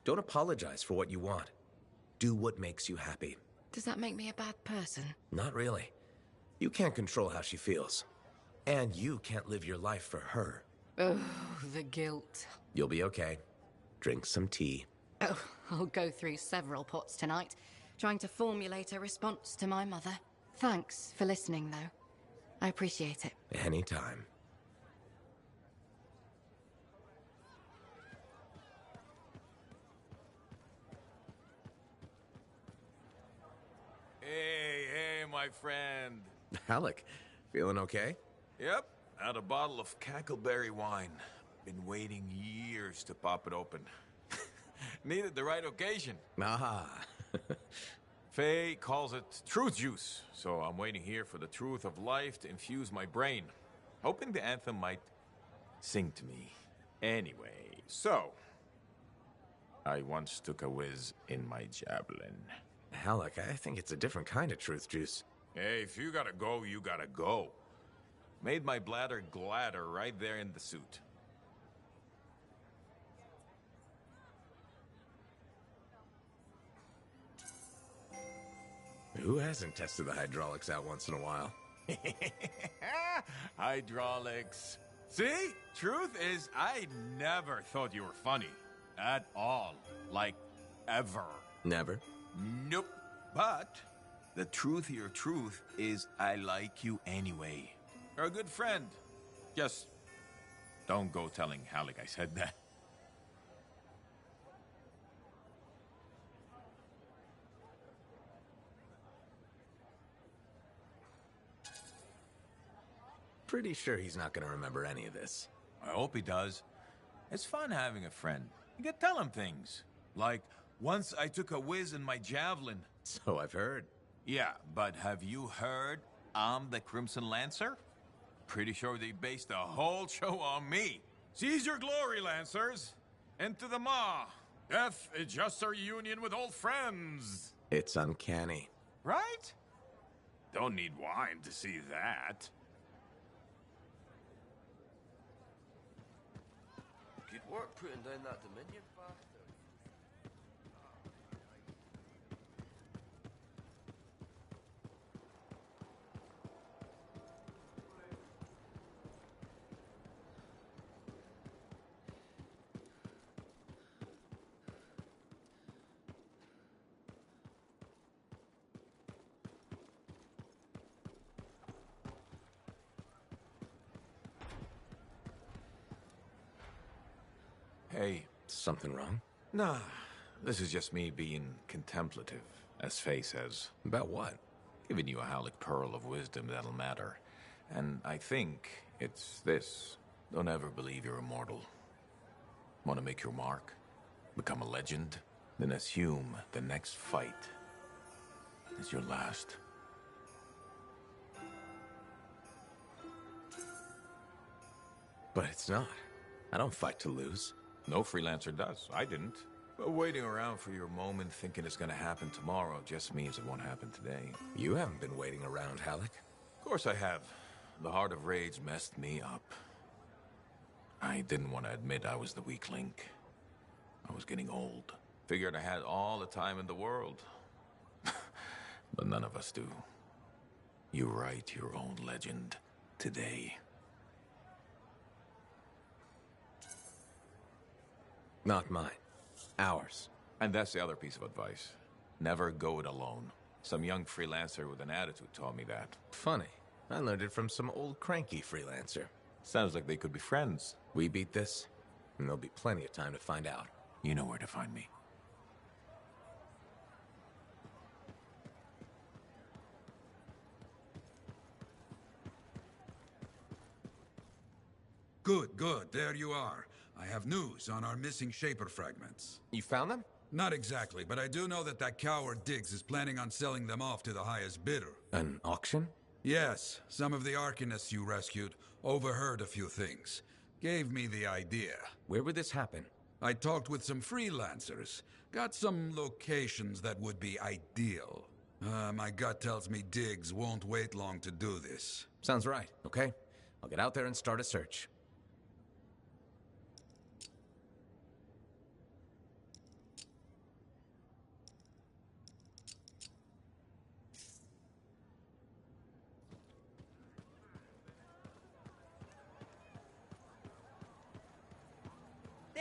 Don't apologize for what you want. Do what makes you happy. Does that make me a bad person? Not really. You can't control how she feels. And you can't live your life for her. Oh, the guilt. You'll be okay. Drink some tea. Oh, I'll go through several pots tonight, trying to formulate a response to my mother. Thanks for listening, though. I appreciate it. Anytime. Hey, my friend. Alec, feeling okay? Yep, had a bottle of cackleberry wine. Been waiting years to pop it open. Needed the right occasion. Aha. Faye calls it truth juice, so I'm waiting here for the truth of life to infuse my brain. Hoping the anthem might sing to me. Anyway, so... I once took a whiz in my javelin. Alec, I think it's a different kind of truth juice. Hey, if you gotta go, you gotta go. Made my bladder gladder right there in the suit. Who hasn't tested the hydraulics out once in a while? Hydraulics. See? Truth is, I never thought you were funny. At all. Like, ever. Never? Nope. But the truthier truth is I like you anyway. You're a good friend. Just don't go telling Halleck I said that. Pretty sure he's not gonna remember any of this. I hope he does. It's fun having a friend. You can tell him things. Like, once I took a whiz in my javelin. So I've heard. Yeah, but have you heard I'm the Crimson Lancer? Pretty sure they based the whole show on me. Seize your glory, Lancers! Into the maw! Death is just a reunion with old friends! It's uncanny. Right? Don't need wine to see that. Good work putting down that Dominion bastard. Hey. Something wrong? Nah, this is just me being contemplative, as Faye says. About what? Giving you a Halleck pearl of wisdom that'll matter. And I think it's this. Don't ever believe you're immortal. Want to make your mark? Become a legend? Then assume the next fight is your last. But it's not. I don't fight to lose. No freelancer does. I didn't. But waiting around for your moment thinking it's gonna happen tomorrow just means it won't happen today. You haven't been waiting around, Halleck. Of course I have. The Heart of Rage messed me up. I didn't want to admit I was the weak link. I was getting old. Figured I had all the time in the world. But none of us do. You write your own legend today. Not mine. Ours. And that's the other piece of advice. Never go it alone. Some young freelancer with an attitude taught me that. Funny. I learned it from some old cranky freelancer. Sounds like they could be friends. We beat this, and there'll be plenty of time to find out. You know where to find me. Good, good. There you are. I have news on our missing Shaper fragments. You found them? Not exactly, but I do know that coward Diggs is planning on selling them off to the highest bidder. An auction? Yes, some of the Arcanists you rescued overheard a few things. Gave me the idea. Where would this happen? I talked with some freelancers. Got some locations that would be ideal. My gut tells me Diggs won't wait long to do this. Sounds right, okay? I'll get out there and start a search.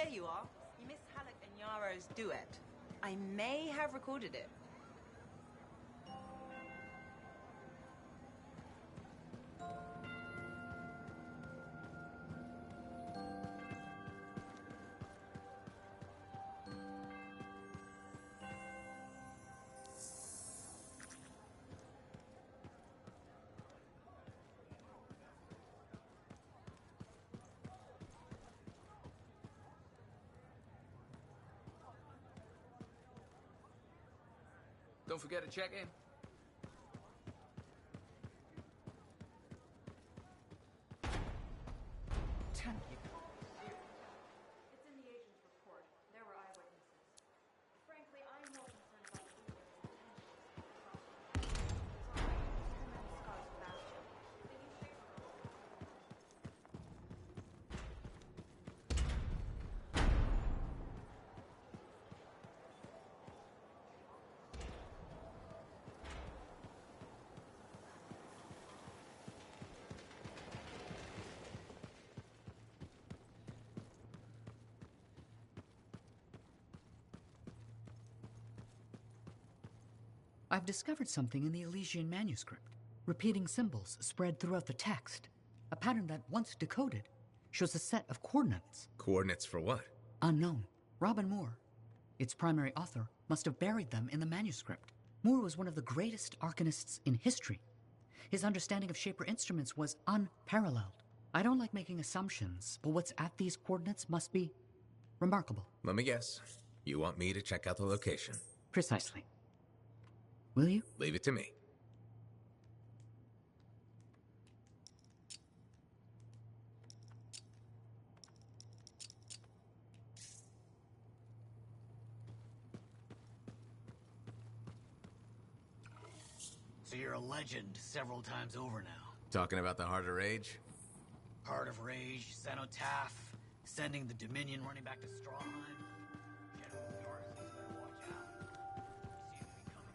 there you are. You missed Halleck and Yaro's duet. I may have recorded it. Don't forget to check in. Damn you. It's in the agent's report. There were eyewitnesses. Frankly, I'm more concerned about the leader's intentions. Sorry, too many scars with Bastion. They need Shakespeare. I've discovered something in the Elysian manuscript. Repeating symbols spread throughout the text. A pattern that, once decoded, shows a set of coordinates. Coordinates for what? Unknown. Robin Moore, its primary author, must have buried them in the manuscript. Moore was one of the greatest arcanists in history. His understanding of Shaper instruments was unparalleled. I don't like making assumptions, but what's at these coordinates must be remarkable. Let me guess. You want me to check out the location? Precisely. Will you? Leave it to me. So you're a legend several times over now. Talking about the Heart of Rage? Heart of Rage, Cenotaph, sending the Dominion running back to Strawheim. General Garrison's better watch out. See enemy coming.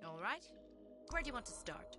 All right. Where do you want to start?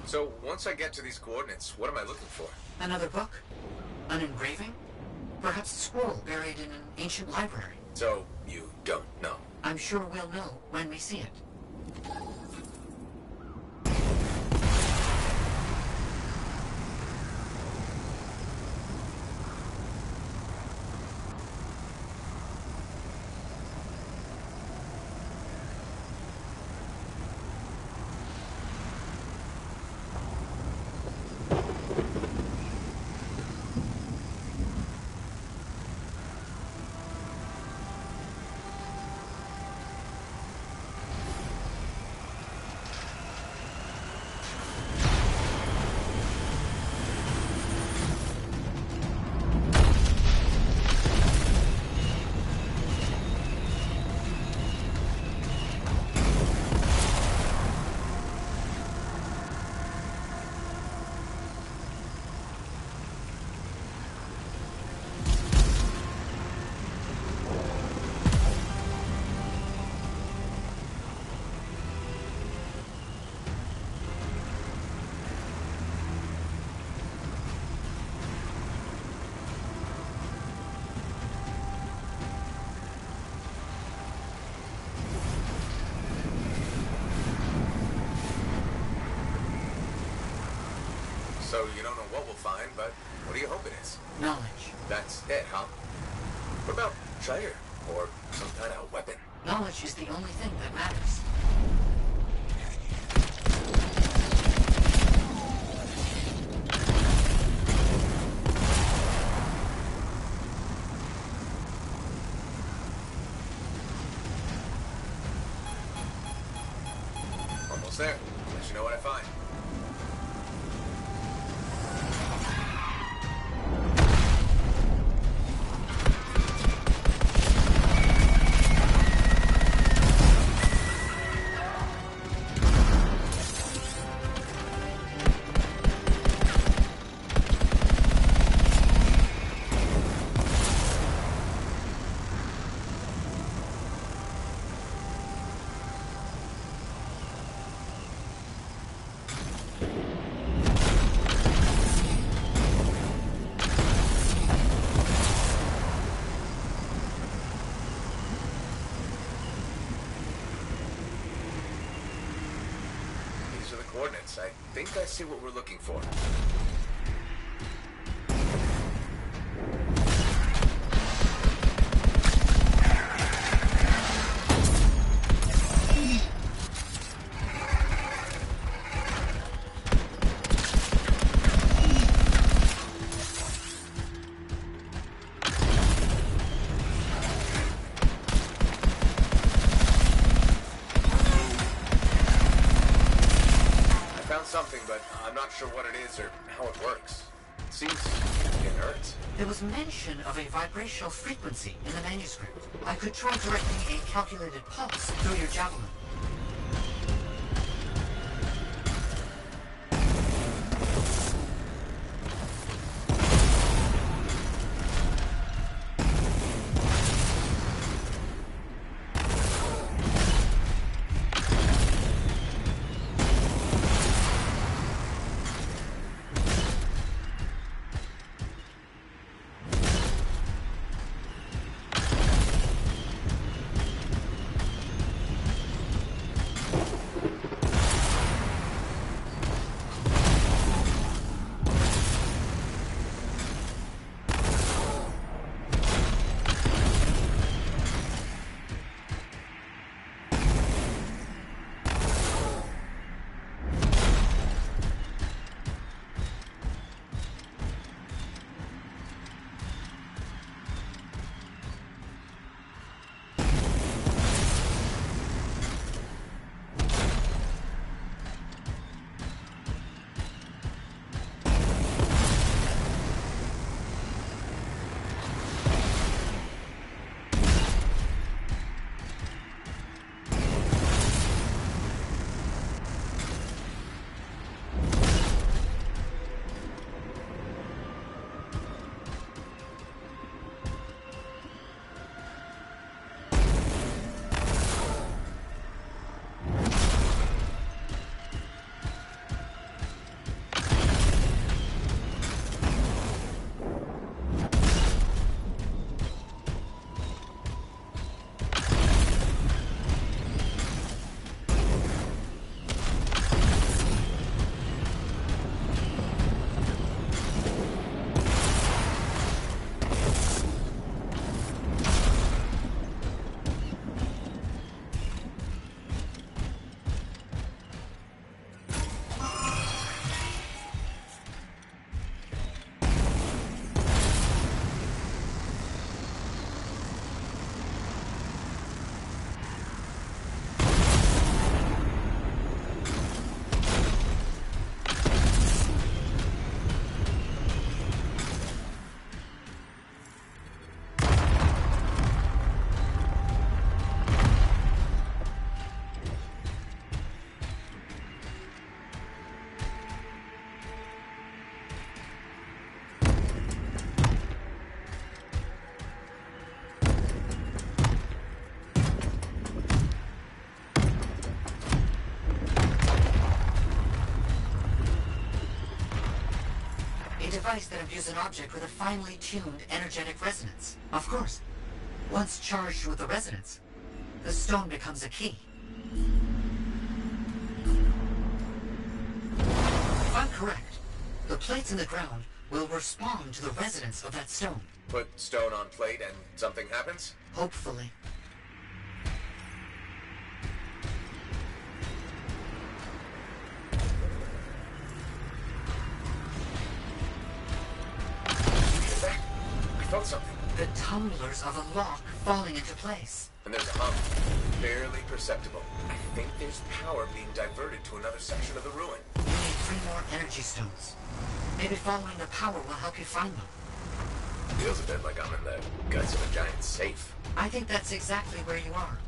So, once I get to these coordinates, what am I looking for? Another book? An engraving? Perhaps a scroll buried in an ancient library. So, you don't know? I'm sure we'll know when we see it. So you don't know what we'll find, but what do you hope it is? Knowledge. That's it, huh? What about treasure? Or some kind of weapon? No. Knowledge is the only thing that matters. Almost there. Let you know what I find. Coordinates. I think I see what we're looking for. Something, but I'm not sure what it is or how it works. It seems inert. There was mention of a vibrational frequency in the manuscript. I could try directing a calculated pulse through your javelin. Device that imbues an object with a finely tuned energetic resonance. Of course, once charged with the resonance, the stone becomes a key. If I'm correct, the plates in the ground will respond to the resonance of that stone. Put stone on plate and something happens? Hopefully. the tumblers of a lock falling into place. And there's a hum. Barely perceptible. I think there's power being diverted to another section of the ruin. You need 3 more energy stones. Maybe following the power will help you find them. Feels a bit like I'm in the guts of a giant safe. I think that's exactly where you are.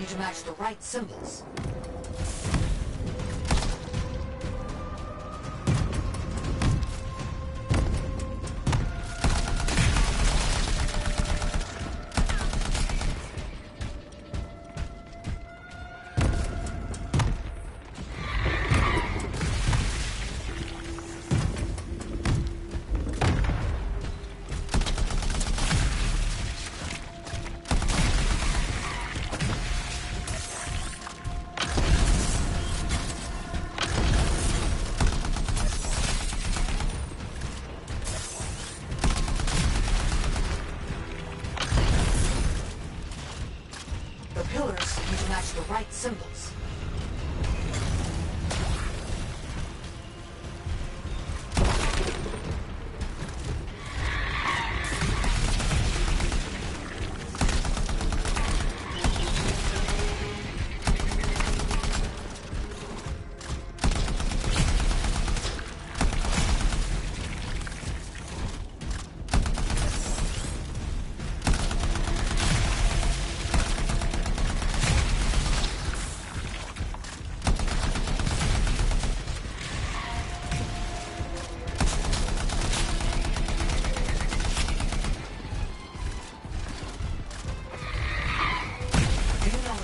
To match the right symbols. The right symbols.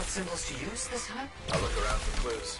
Symbols to use this time? I'll look around for clues.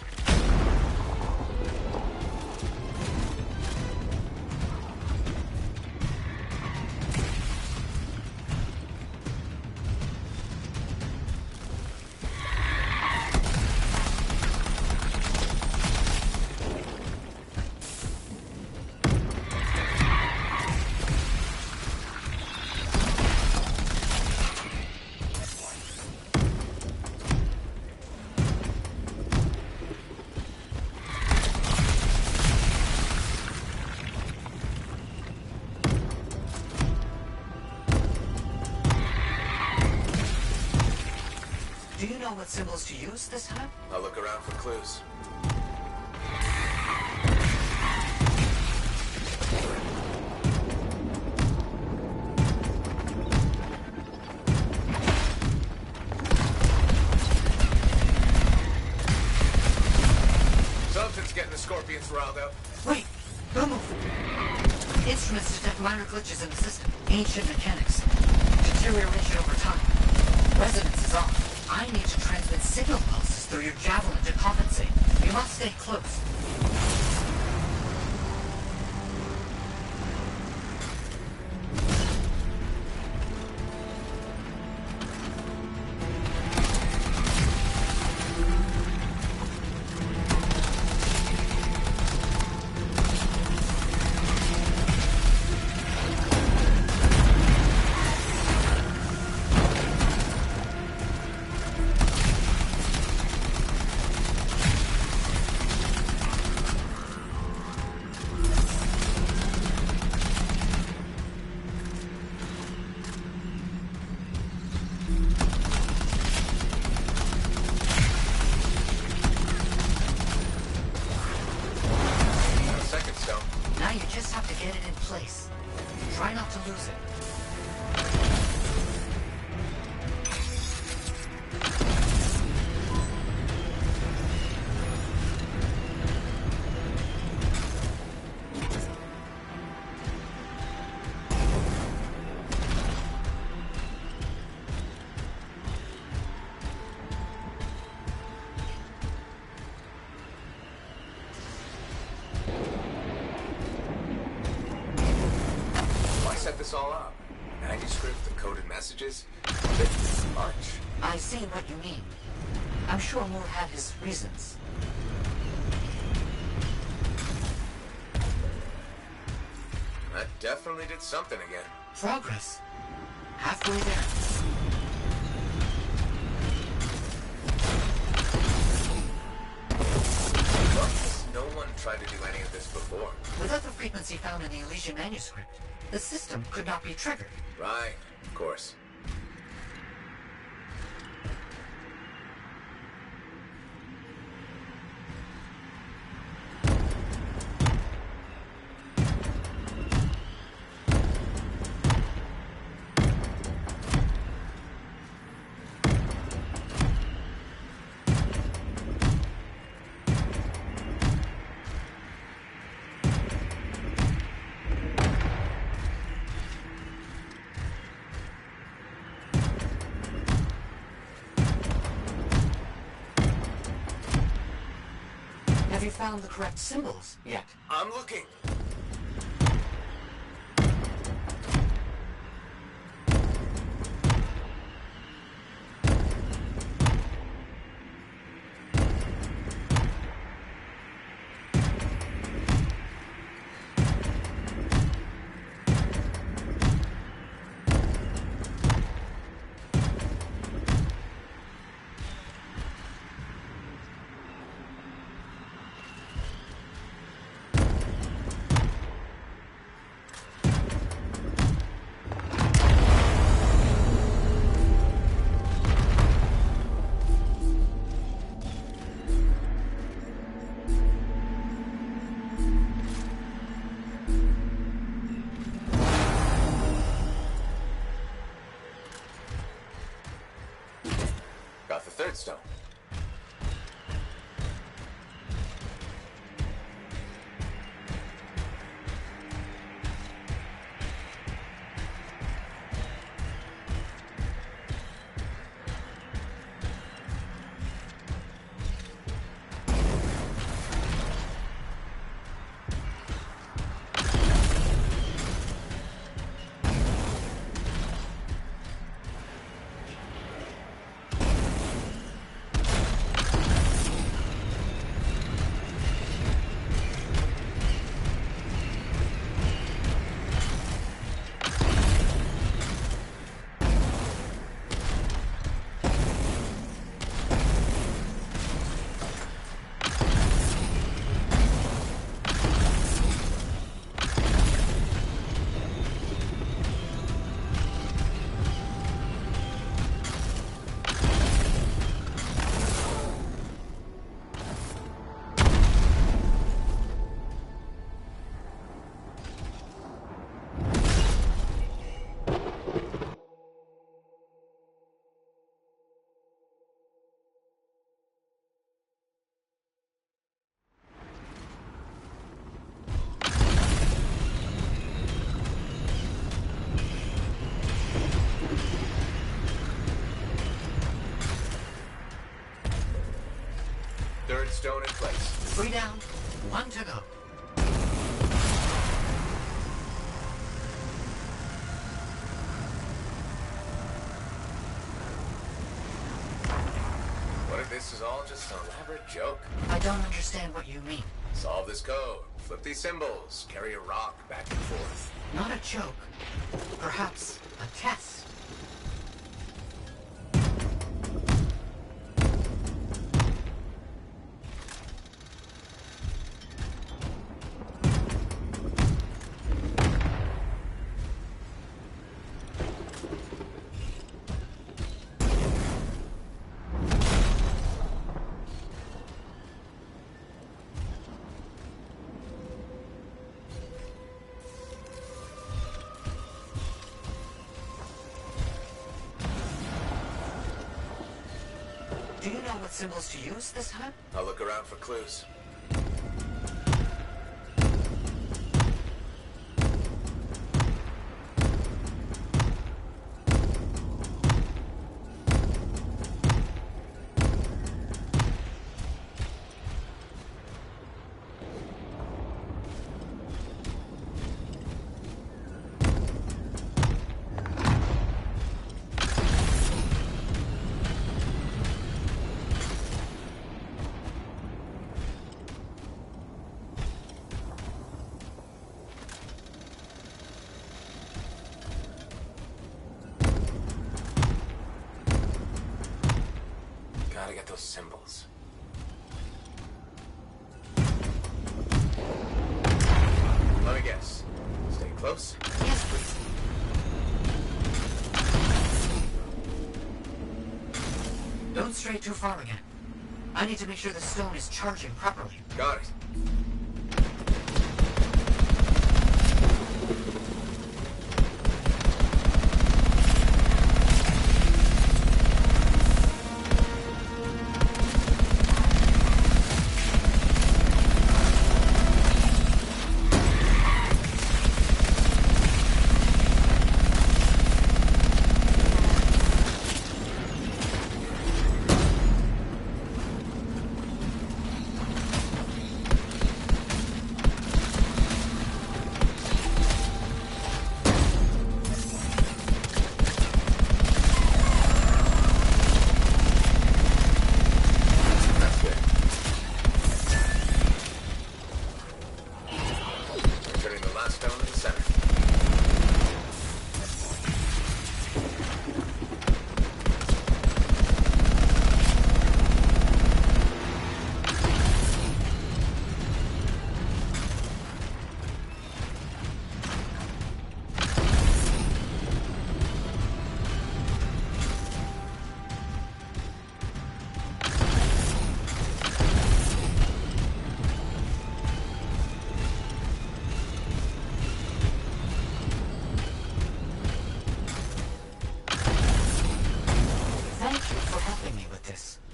Do you know what symbols to use this time? I'll look around for clues. Something's getting the scorpions riled up. Wait! Don't move! Instruments detect minor glitches in the system. Ancient mechanics. Deterioration over time. Resonance is off. I need to transmit signal pulses through your javelin to compensate. You must stay close. place. Try not to lose it. This all up. Manuscript, the coded messages. It's much. I see what you mean. I'm sure Moore had his reasons. That definitely did something again. Progress. Halfway there. Why has no one tried to do any of this before? Without the frequency found in the Elysian manuscript, the system could not be triggered. Right, of course. Have you found the correct symbols yet? I'm looking. Got the third stone. Third stone in place. 3 down, 1 to go. What if this is all just an elaborate joke? I don't understand what you mean. Solve this code, flip these symbols, carry a rock back and forth. Not a joke. Perhaps a test. Do you know what symbols to use this time? I'll look around for clues. Gotta get those symbols. Let me guess. Stay close? Yes, please. Don't stray too far again. I need to make sure the stone is charging properly. Got it.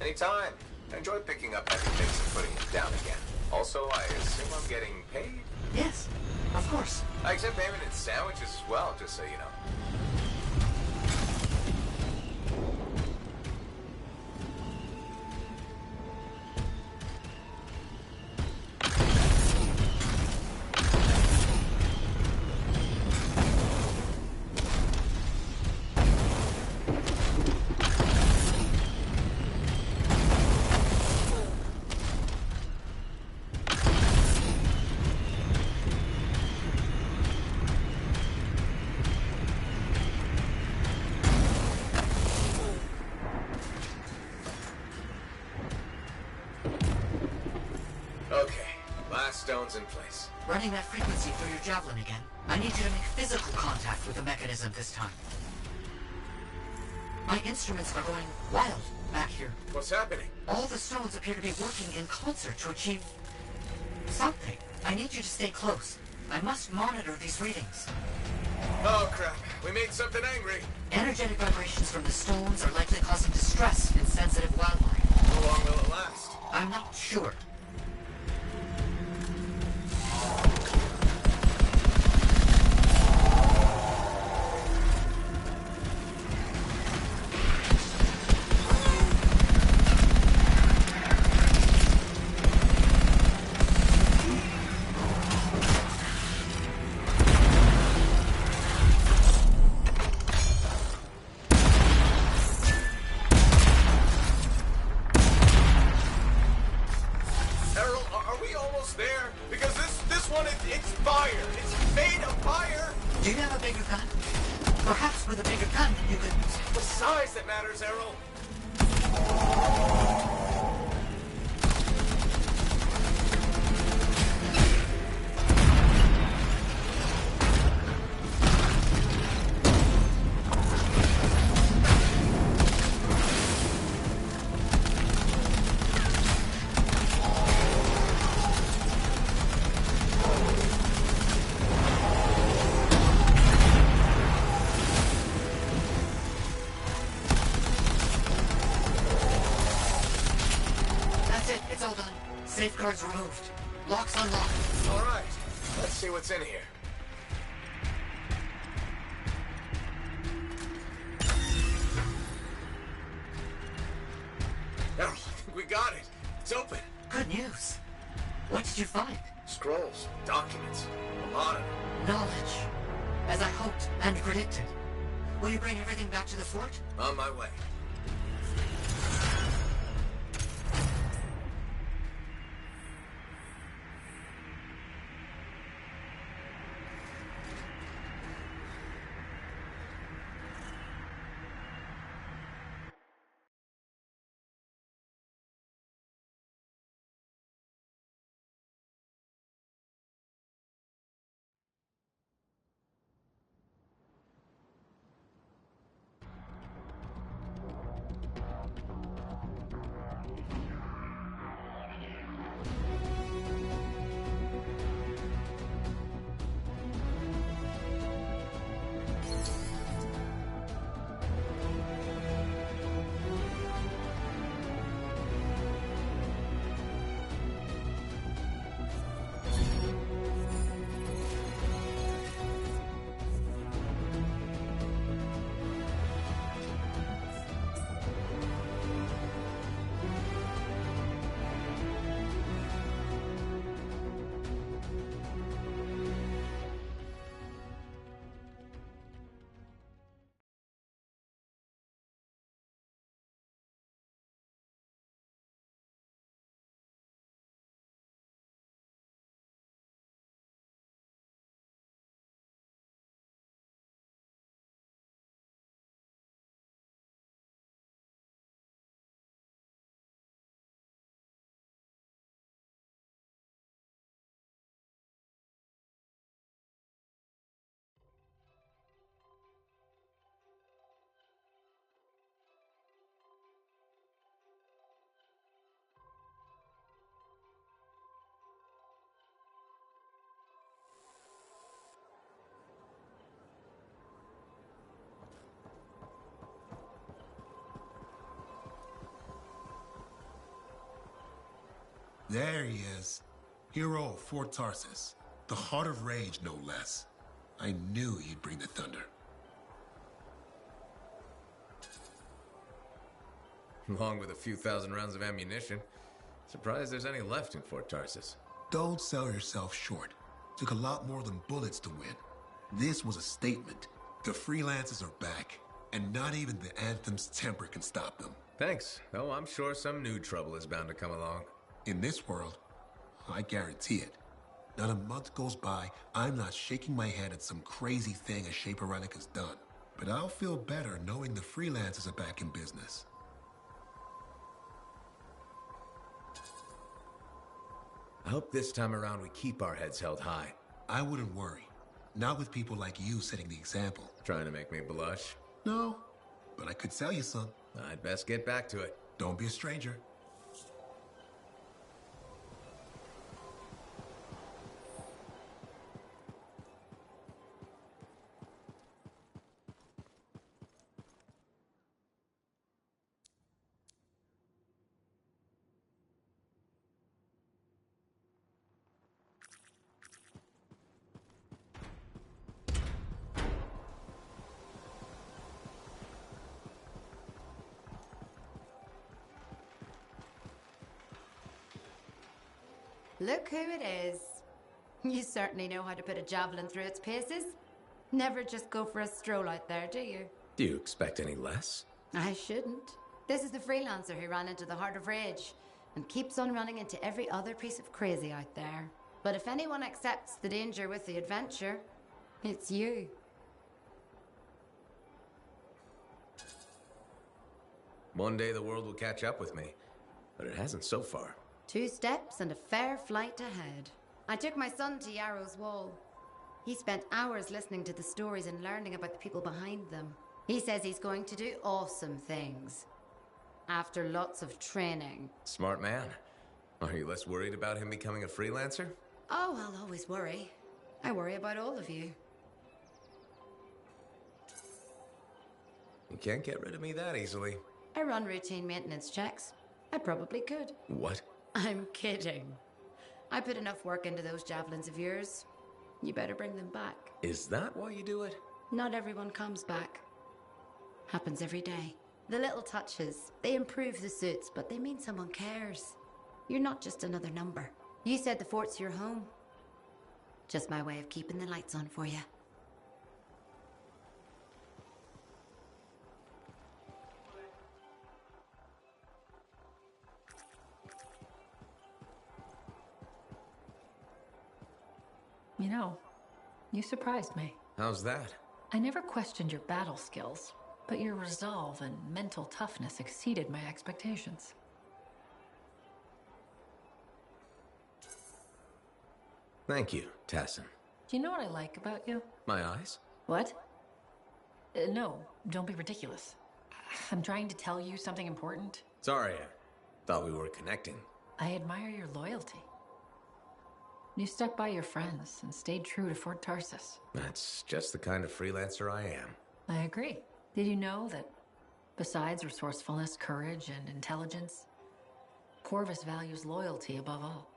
Anytime. I enjoy picking up heavy things and putting it down again. Also, I assume I'm getting paid? Yes, of course. I accept payment in sandwiches as well, just so you know. Okay, last stone's in place. Running that frequency through your javelin again. I need you to make physical contact with the mechanism this time. My instruments are going wild back here. What's happening? All the stones appear to be working in concert to achieve something. I need you to stay close. I must monitor these readings. Oh crap, we made something angry. Energetic vibrations from the stones are likely causing distress in sensitive wildlife. How long will it last? I'm not sure. It's fire! It's made of fire! Do you have a bigger gun? Perhaps with a bigger gun, you could... It's the size that matters, Errol! Safeguards removed. Locks unlocked. All right. Let's see what's in here. Errol, I think we got it. It's open. Good news. What did you find? Scrolls, documents, a lot of them. Knowledge. As I hoped and predicted. Will you bring everything back to the fort? On my way. There he is. Hero of Fort Tarsus. The Heart of Rage, no less. I knew he'd bring the thunder. Along with a few thousand rounds of ammunition. Surprised there's any left in Fort Tarsus. Don't sell yourself short. Took a lot more than bullets to win. This was a statement. The freelancers are back, and not even the Anthem's temper can stop them. Thanks, though I'm sure some new trouble is bound to come along. In this world, I guarantee it. Not a month goes by, I'm not shaking my head at some crazy thing a Shaper Relic has done. But I'll feel better knowing the freelancers are back in business. I hope this time around we keep our heads held high. I wouldn't worry. Not with people like you setting the example. Trying to make me blush? No, but I could sell you some. I'd best get back to it. Don't be a stranger. Look who it is. You certainly know how to put a javelin through its paces. Never just go for a stroll out there, do you? Do you expect any less? I shouldn't. This is the freelancer who ran into the Heart of Rage and keeps on running into every other piece of crazy out there. But if anyone accepts the danger with the adventure, it's you. One day the world will catch up with me, but it hasn't so far. 2 steps and a fair flight ahead. I took my son to Yarrow's Wall. He spent hours listening to the stories and learning about the people behind them. He says he's going to do awesome things. After lots of training. Smart man. Are you less worried about him becoming a freelancer? Oh, I'll always worry. I worry about all of you. You can't get rid of me that easily. I run routine maintenance checks. I probably could. What? I'm kidding. I put enough work into those javelins of yours. You better bring them back. Is that why you do it? Not everyone comes back. Happens every day. The little touches, they improve the suits, but they mean someone cares. You're not just another number. You said the fort's your home. Just my way of keeping the lights on for you. You know, you surprised me. How's that? I never questioned your battle skills, but your resolve and mental toughness exceeded my expectations. Thank you, Tassin. Do you know what I like about you? My eyes? What? No, don't be ridiculous. I'm trying to tell you something important. Sorry, I thought we were connecting. I admire your loyalty. You stuck by your friends and stayed true to Fort Tarsis. That's just the kind of freelancer I am. I agree. Did you know that besides resourcefulness, courage, and intelligence, Corvus values loyalty above all?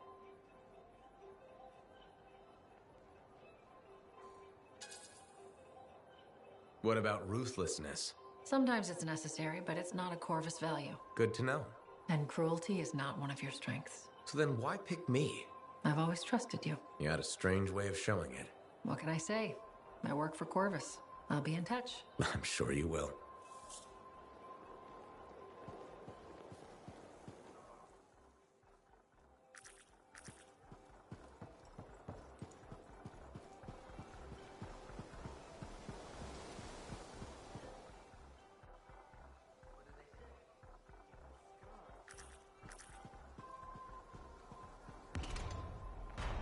What about ruthlessness? Sometimes it's necessary, but it's not a Corvus value. Good to know. And cruelty is not one of your strengths. So then why pick me? I've always trusted you. You had a strange way of showing it. What can I say? I work for Corvus. I'll be in touch. I'm sure you will.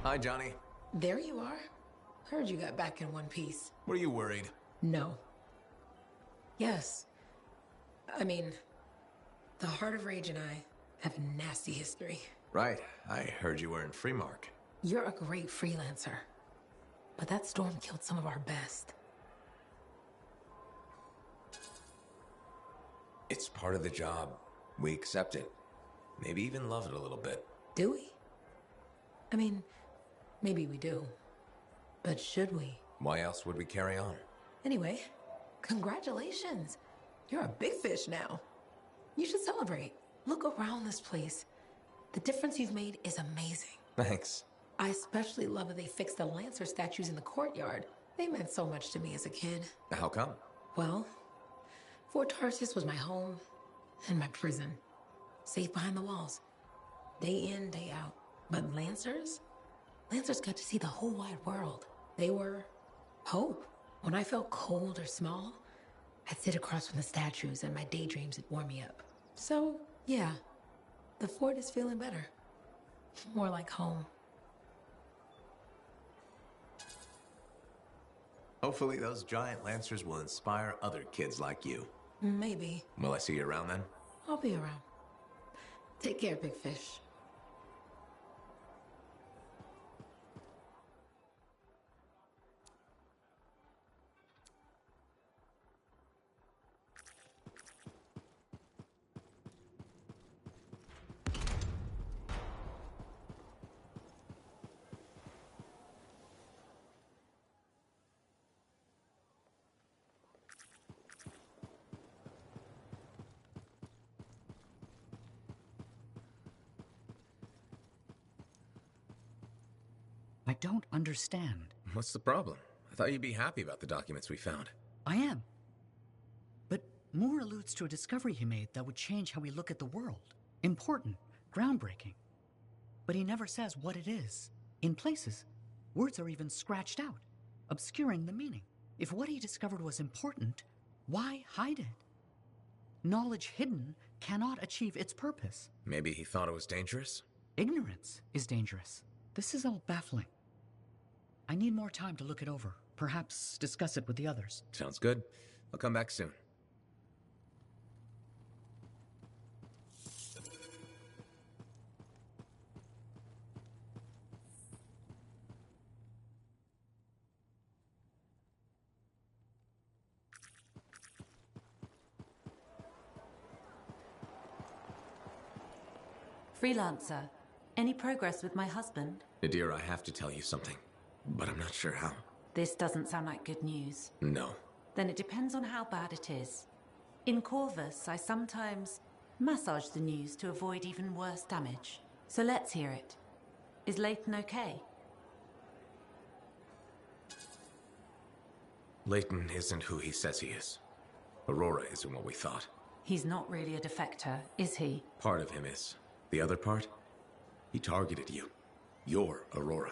Hi, Johnny. There you are. Heard you got back in one piece. Were you worried? No. Yes. I mean, the Heart of Rage and I have a nasty history. Right. I heard you were in Freemark. You're a great freelancer. But that storm killed some of our best. It's part of the job. We accept it. Maybe even love it a little bit. Do we? I mean, maybe we do. But should we? Why else would we carry on? Anyway, congratulations. You're a big fish now. You should celebrate. Look around this place. The difference you've made is amazing. Thanks. I especially love that they fixed the Lancer statues in the courtyard. They meant so much to me as a kid. How come? Well, Fort Tarsis was my home and my prison. Safe behind the walls. Day in, day out. But Lancers got to see the whole wide world. They were hope. When I felt cold or small, I'd sit across from the statues and my daydreams would warm me up. So, yeah, the fort is feeling better. More like home. Hopefully those giant lancers will inspire other kids like you. Maybe. Will I see you around then? I'll be around. Take care, Big Fish. I don't understand. What's the problem? I thought you'd be happy about the documents we found. I am. But Moore alludes to a discovery he made that would change how we look at the world. Important, groundbreaking. But he never says what it is. In places, words are even scratched out, obscuring the meaning. If what he discovered was important, why hide it? Knowledge hidden cannot achieve its purpose. Maybe he thought it was dangerous? Ignorance is dangerous. This is all baffling. I need more time to look it over. Perhaps discuss it with the others. Sounds good. I'll come back soon. Freelancer, Any progress with my husband? Nadir, I have to tell you something, but I'm not sure how. This doesn't sound like good news. No. Then it depends on how bad it is. In Corvus, I sometimes massage the news to avoid even worse damage. So let's hear it. Is Leighton okay? Leighton isn't who he says he is. Aurora isn't what we thought. He's not really a defector, is he? Part of him is. The other part? He targeted you. You're Aurora.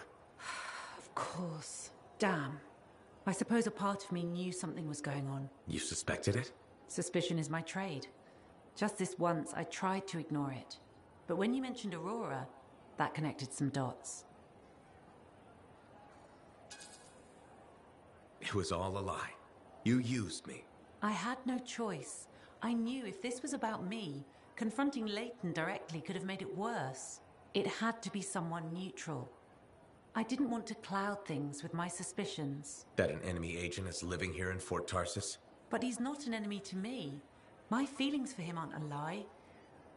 Of course. Damn. I suppose a part of me knew something was going on. You suspected it? Suspicion is my trade. Just this once, I tried to ignore it. But when you mentioned Aurora, that connected some dots. It was all a lie. You used me. I had no choice. I knew if this was about me, confronting Leighton directly could have made it worse. It had to be someone neutral. I didn't want to cloud things with my suspicions. That an enemy agent is living here in Fort Tarsus? But he's not an enemy to me. My feelings for him aren't a lie.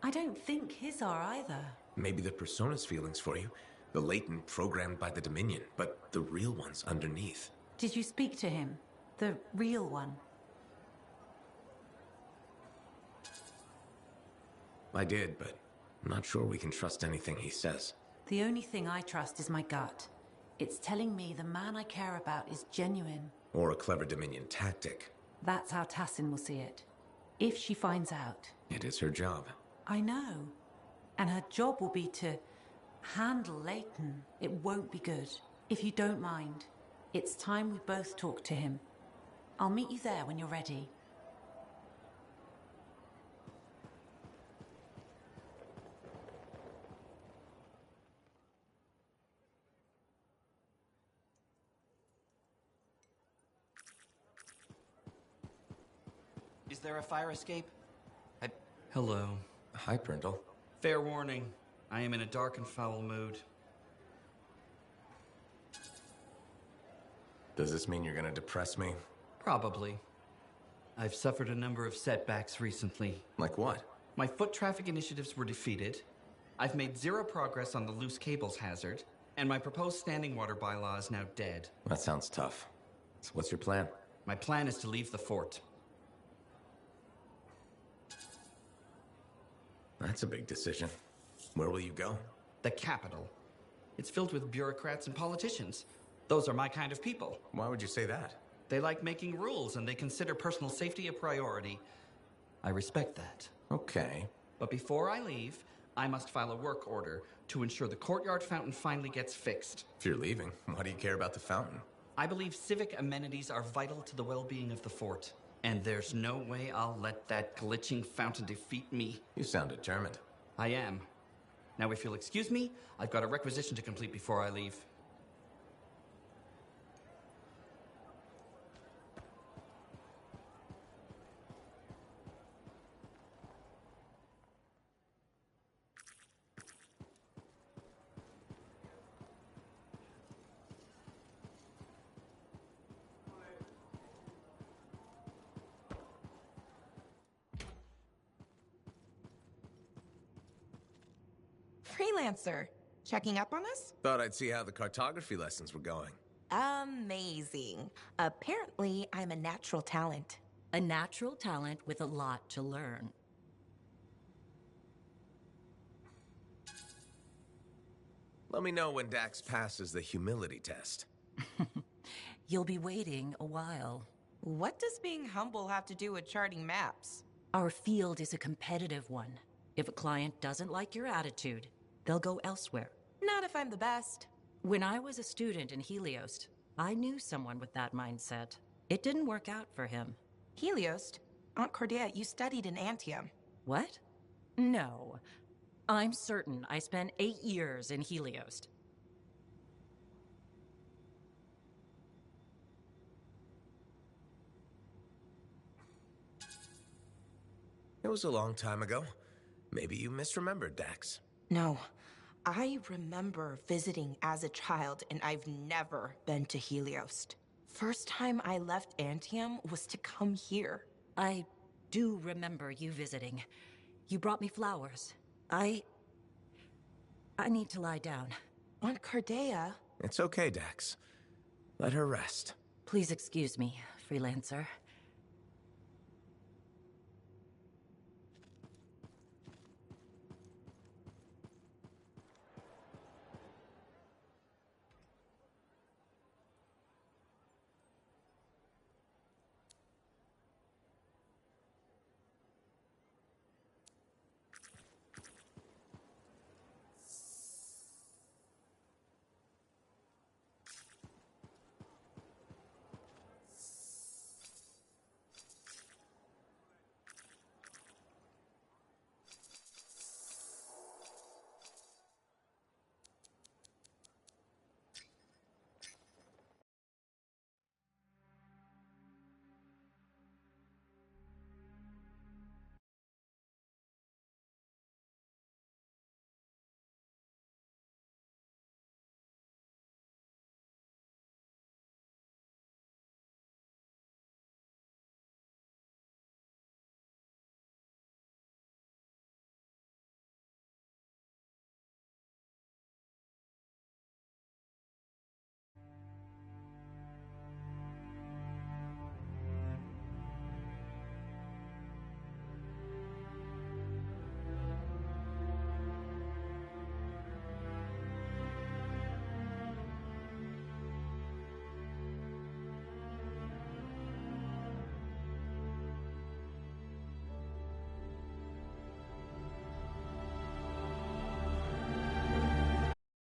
I don't think his are either. Maybe the Persona's feelings for you. The Leighton programmed by the Dominion, but the real one's underneath. Did you speak to him? The real one? I did, but I'm not sure we can trust anything he says. The only thing I trust is my gut. It's telling me the man I care about is genuine. Or a clever Dominion tactic. That's how Tassin will see it. If she finds out. It is her job. I know. And her job will be to handle Leighton. It won't be good. If you don't mind, it's time we both talk to him. I'll meet you there when you're ready. Is there a fire escape? Hello. Hi, Brindle. Fair warning. I am in a dark and foul mood. Does this mean you're gonna depress me? Probably. I've suffered a number of setbacks recently. Like what? My foot traffic initiatives were defeated. I've made zero progress on the loose cables hazard. And my proposed standing water bylaw is now dead. That sounds tough. So what's your plan? My plan is to leave the fort. That's a big decision. Where will you go? The capital. It's filled with bureaucrats and politicians. Those are my kind of people. Why would you say that? They like making rules and they consider personal safety a priority. I respect that. Okay. But before I leave, I must file a work order to ensure the courtyard fountain finally gets fixed. If you're leaving, why do you care about the fountain? I believe civic amenities are vital to the well-being of the fort. And there's no way I'll let that glitching fountain defeat me. You sound determined. I am. Now, if you'll excuse me, I've got a requisition to complete before I leave. Freelancer, checking up on us? Thought I'd see how the cartography lessons were going. Amazing. Apparently, I'm a natural talent. A natural talent with a lot to learn. Let me know when Dax passes the humility test. You'll be waiting a while. What does being humble have to do with charting maps? Our field is a competitive one. If a client doesn't like your attitude, they'll go elsewhere. Not if I'm the best. When I was a student in Heliost, I knew someone with that mindset. It didn't work out for him. Heliost? Aunt Cordia, you studied in Anthem. What? No. I'm certain I spent 8 years in Heliost. It was a long time ago. Maybe you misremembered, Dax. No. I remember visiting as a child, and I've never been to Heliost. First time I left Anthem was to come here. I do remember you visiting. You brought me flowers. I need to lie down. Aunt Cardea? It's okay, Dax. Let her rest. Please excuse me, freelancer.